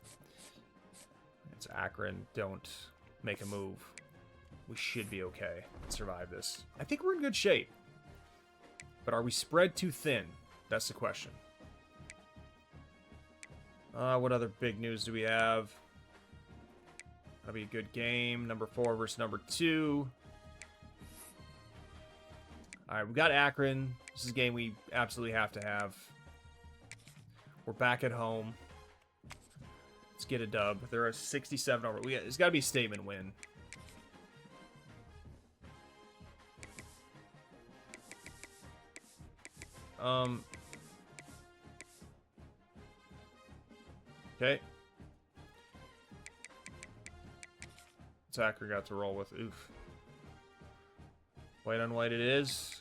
it's Akron don't make a move, we should be okay and survive this. I think we're in good shape. But are we spread too thin? That's the question. What other big news do we have? That'll be a good game. Number 4 versus number 2. Alright, we got Akron. This is a game we absolutely have to have. We're back at home. Let's get a dub. They're a 67 over. It's got to be a statement win. Okay. Attacker got to roll with. Oof. White on white it is.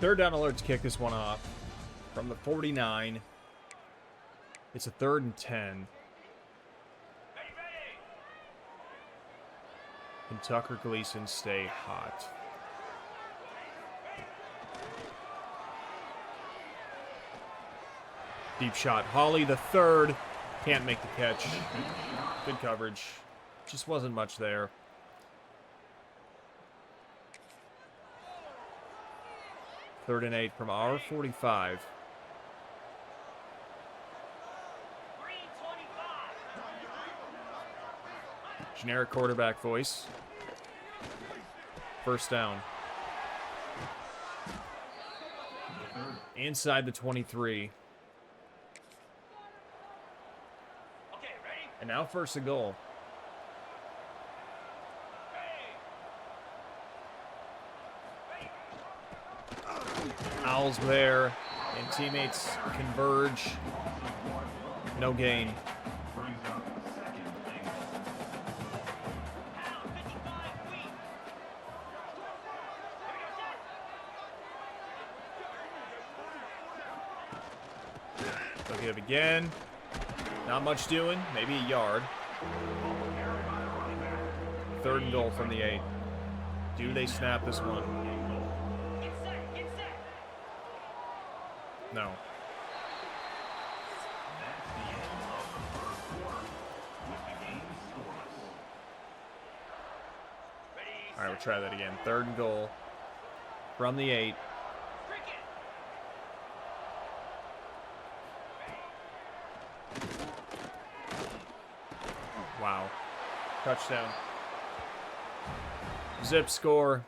3rd down alert to kick this one off. From the 49. It's a 3rd and 10. Can Tucker Gleason stay hot? Deep shot. Holly the 3rd. Can't make the catch. Good coverage. Just wasn't much there. Third and 8 from our 45. Generic quarterback voice. 1st down. Inside the 23. And now 1st and goal. Owls there, and teammates converge. No gain. Look at him again. Not much doing. Maybe a yard. 3rd and goal from the 8. Do they snap this one? No. right, we'll try that again. 3rd and goal from the 8. Wow. Touchdown. Zip score.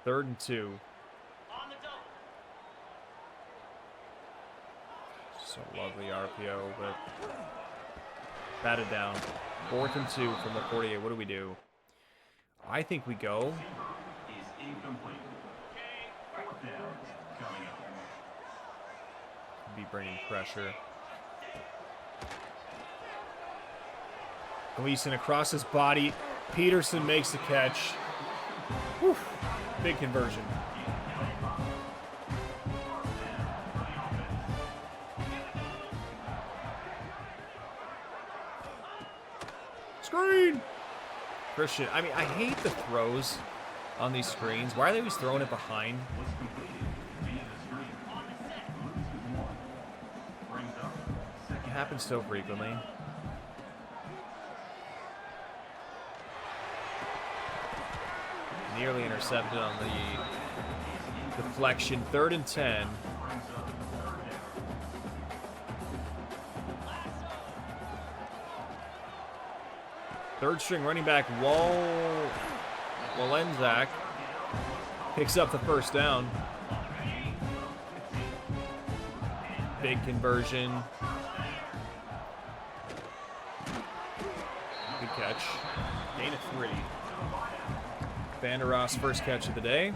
Third and 2. So lovely RPO, but batted down. 4th and 2 from the 48. What do we do? I think we go. Is incomplete. 4th down coming up. Be bringing pressure. Gleason across his body. Peterson makes the catch. Whew. Big conversion. Screen! Christian, I mean, I hate the throws on these screens. Why are they always throwing it behind? It happens so frequently. Nearly intercepted on the deflection. 3rd and 10. Third string running back Walenzak picks up the 1st down. Big conversion. Good catch. Gain of 3. Vander Ross' first catch of the day.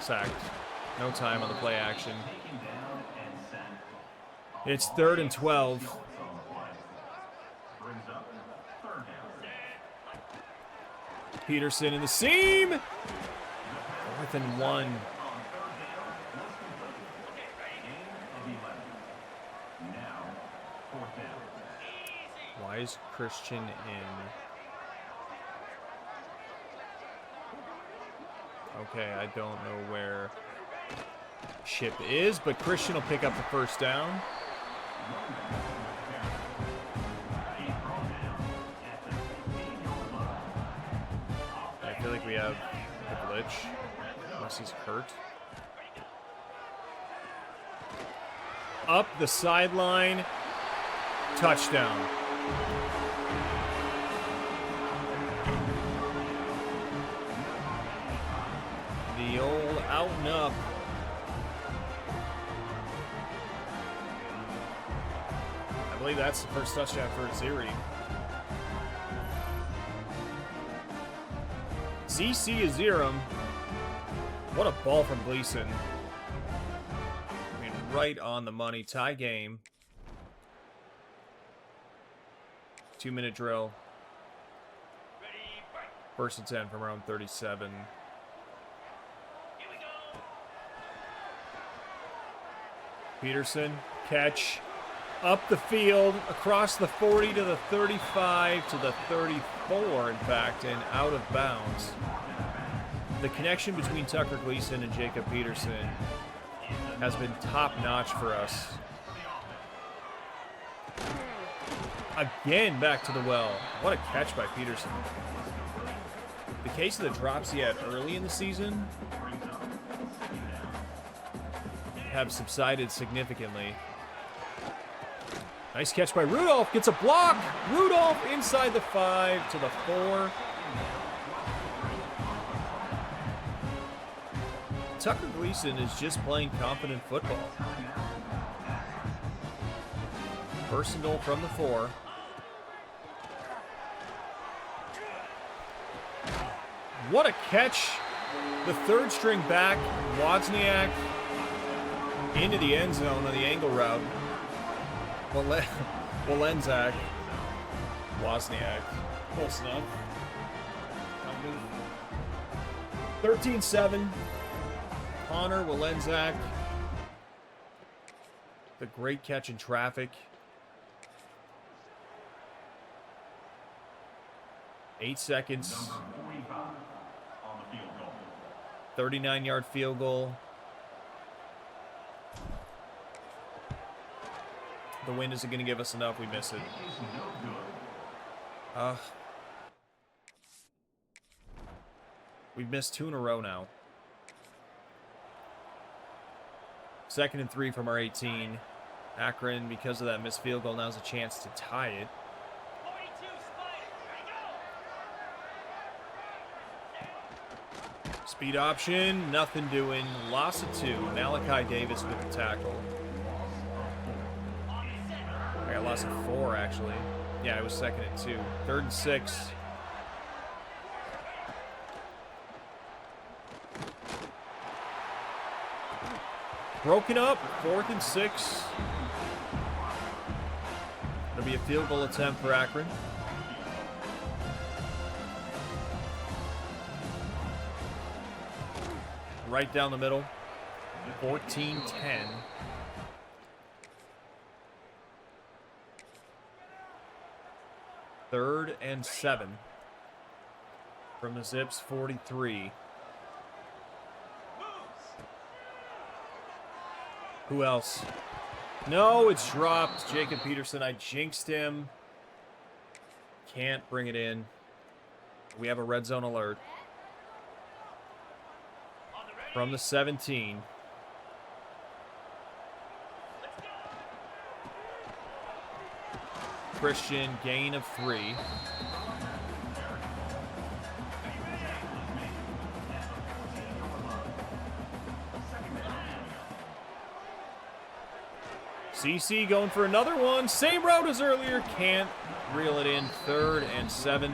Sacked. No time on the play action. It's 3rd and 12. Peterson in the seam. 4th and 1. Why is Christian in? Okay, I don't know where Chip is, but Christian will pick up the 1st down. I feel like we have a glitch, unless he's hurt. Up the sideline. Touchdown. The old out and up. I believe that's the first touchdown for Ziri. ZC Aziram. What a ball from Gleason. I mean, right on the money. Tie game. 2-minute drill. 1st and 10 from around 37. Peterson, catch. Up the field, across the 40 to the 35 to the 34, in fact, and out of bounds. The connection between Tucker Gleason and Jacob Peterson has been top-notch for us. Again, back to the well. What a catch by Peterson. The case of the drops he had early in the season have subsided significantly. Nice catch by Rudolph. Gets a block. Rudolph inside the 5 to the 4. Tucker Gleason is just playing confident football. 1st and goal from the 4. What a catch. The 3rd string back, Wozniak, into the end zone on the angle route. Walenzak. Wozniak. Close enough. 13-7. Connor Walenzak. The great catch in traffic. 8 seconds. 39-yard field goal. The wind isn't going to give us enough. We miss it. Is no good. We've missed 2 in a row now. 2nd and 3 from our 18. Akron, because of that missed field goal, now has a chance to tie it. Speed option, nothing doing. Loss of 2. Malachi Davis with the tackle. I got loss of 4, actually. Yeah, it was 2nd and 2. 3rd and 6. Broken up. 4th and 6. It'll be a field goal attempt for Akron. Right down the middle. 14-10. 3rd and 7. From the Zips, 43. Who else? No, it's dropped. Jacob Peterson, I jinxed him. Can't bring it in. We have a red zone alert. From the 17. Christian, gain of 3. CC going for another one. Same route as earlier. Can't reel it in. 3rd and 7.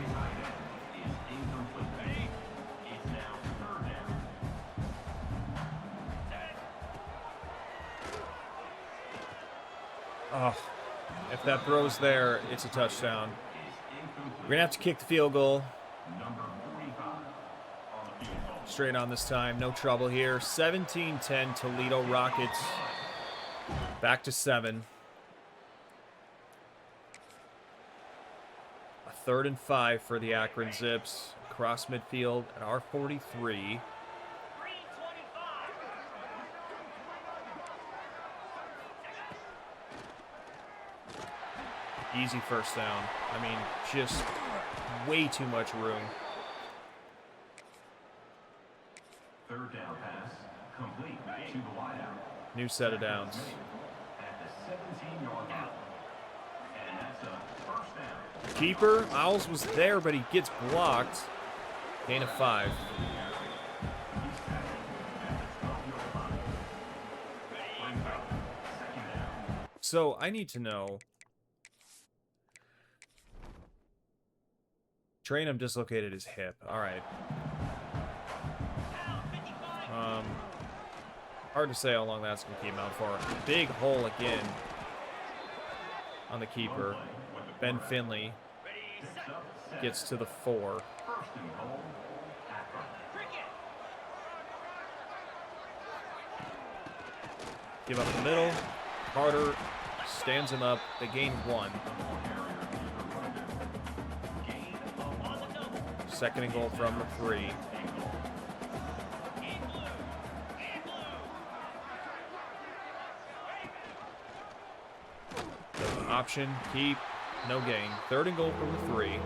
Oh, if that throw's there, it's a touchdown. We're going to have to kick the field goal. Straight on this time. No trouble here. 17-10 Toledo Rockets. Back to 7. A 3rd and 5 for the Akron Zips. Across midfield at our 43. Easy first down. I mean, just way too much room. 3rd down pass, complete to the wideout. New set of downs. At the 17-yard line. And that's a 1st down. Keeper, Owls was there, but he gets blocked. Gain of 5. So, I need to know. Trainum dislocated his hip. All right. Hard to say how long that's going to keep him out for. Big hole again on the keeper. Ben Finley gets to the 4. Give up the middle. Carter stands him up. They gain 1. 2nd and goal from the 3. Option, keep, no gain. 3rd and goal from the 3.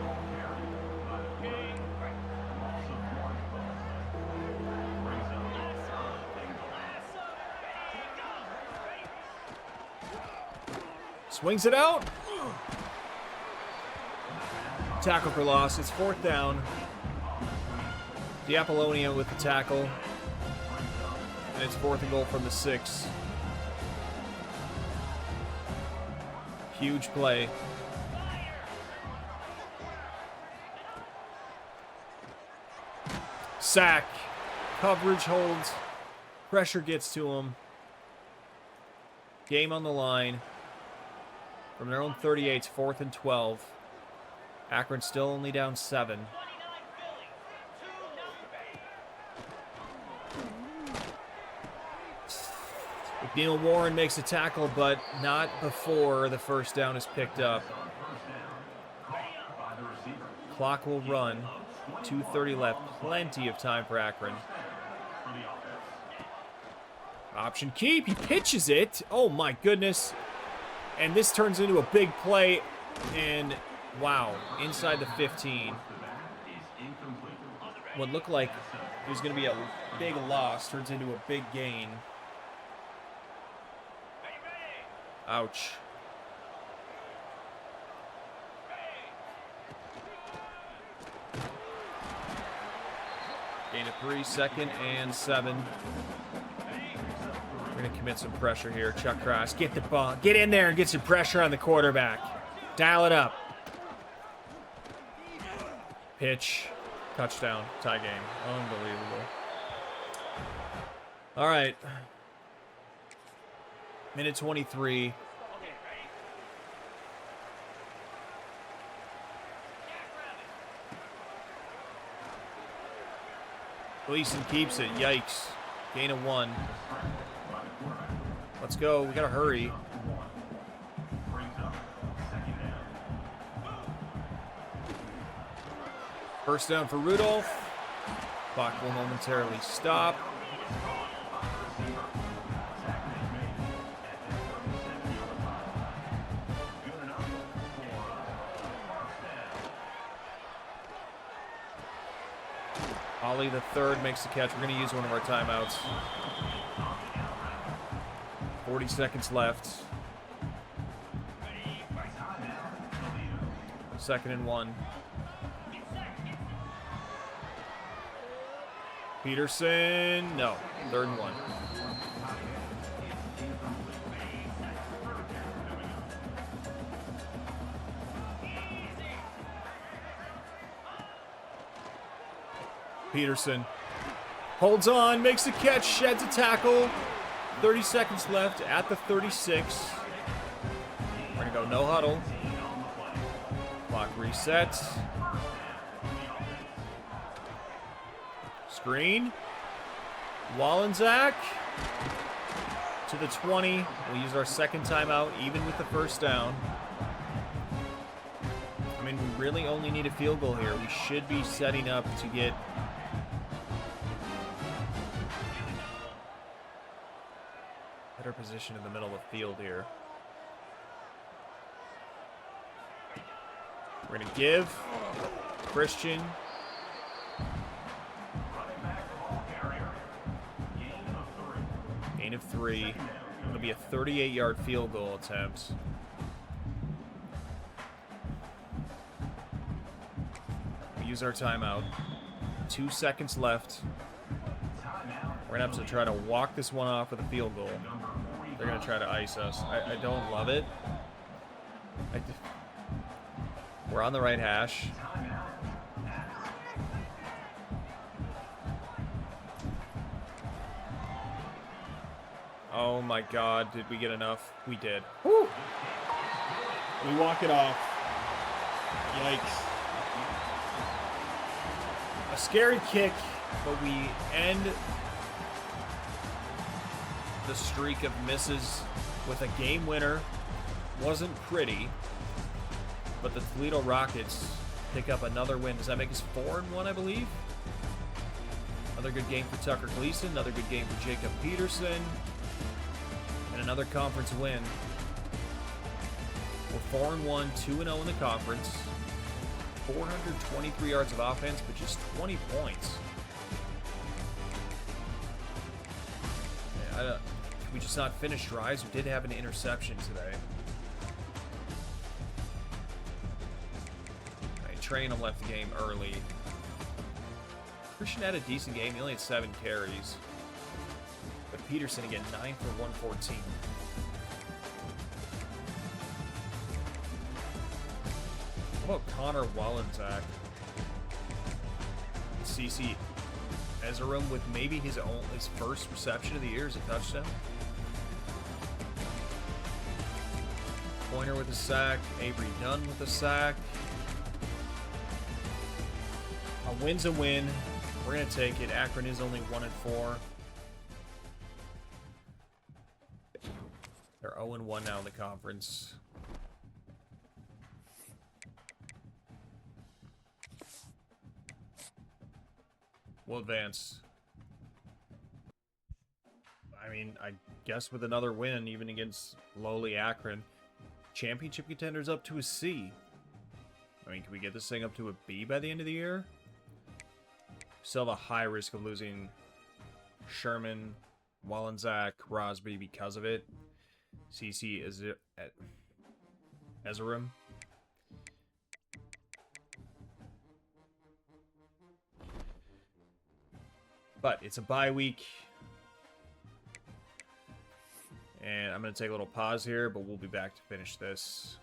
Swings it out. Tackle for loss. It's 4th down. The Apollonia with the tackle. And it's 4th and goal from the 6. Huge play. Sack. Coverage holds. Pressure gets to him. Game on the line. From their own 38, it's 4th and 12. Akron still only down 7. McNeil Warren makes a tackle, but not before the 1st down is picked up. Clock will run. 2:30 left. Plenty of time for Akron. Option keep. He pitches it. Oh my goodness. And this turns into a big play. And, wow, inside the 15. What looked like it was going to be a big loss turns into a big gain. Ouch. Gain of 3, 2nd and 7. We're going to commit some pressure here. Chuck Cross, get the ball. Get in there and get some pressure on the quarterback. Dial it up. Pitch. Touchdown. Tie game. Unbelievable. All right. Minute 23. Gleason keeps it. Yikes. Gain of 1. Let's go. We got to hurry. First down for Rudolph. Clock will momentarily stop. Ollie the third makes the catch. We're going to use one of our timeouts. 40 seconds left. 2nd and 1. Peterson, no. 3rd and 1. Peterson holds on, makes the catch, sheds a tackle. 30 seconds left at the 36. We're going to go no huddle. Clock resets. Screen. Wallensack to the 20. We'll use our 2nd timeout, even with the 1st down. I mean, we really only need a field goal here. We should be setting up to get better position in the middle of the field here. We're going to give Christian. Gain of 3. It'll be a 38-yard field goal attempt. We use our timeout. 2 seconds left. We're going to have to try to walk this one off with a field goal. They're going to try to ice us. I don't love it. We're on the right hash. Oh my God, did we get enough? We did. Woo! We walk it off. Yikes. A scary kick, but we end the streak of misses with a game winner. Wasn't pretty, but the Toledo Rockets pick up another win. Does that make us 4-1, I believe? Another good game for Tucker Gleason, another good game for Jacob Peterson, and another conference win. We're 4-1, 2-0 in the conference. 423 yards of offense, but just 20 points. Yeah, we just not finish drives. We did have an interception today. Trainum left the game early. Christian had a decent game. He only had 7 carries. But Peterson again, 9 for 114. How about Connor Wallensack? CC Ezerum with maybe his first reception of the year as a touchdown. Pointer with a sack. Avery Dunn with a sack. A win's a win. We're going to take it. Akron is only 1-4. They're 0-1 now in the conference. We'll advance. I mean, I guess with another win, even against lowly Akron. championship contenders up to a C. I mean, can we get this thing up to a B by the end of the year? Still have a high risk of losing Sherman, Wallensack, Rosby because of it. CC is at Ezerim. But it's a bye week. And I'm going to take a little pause here, but we'll be back to finish this.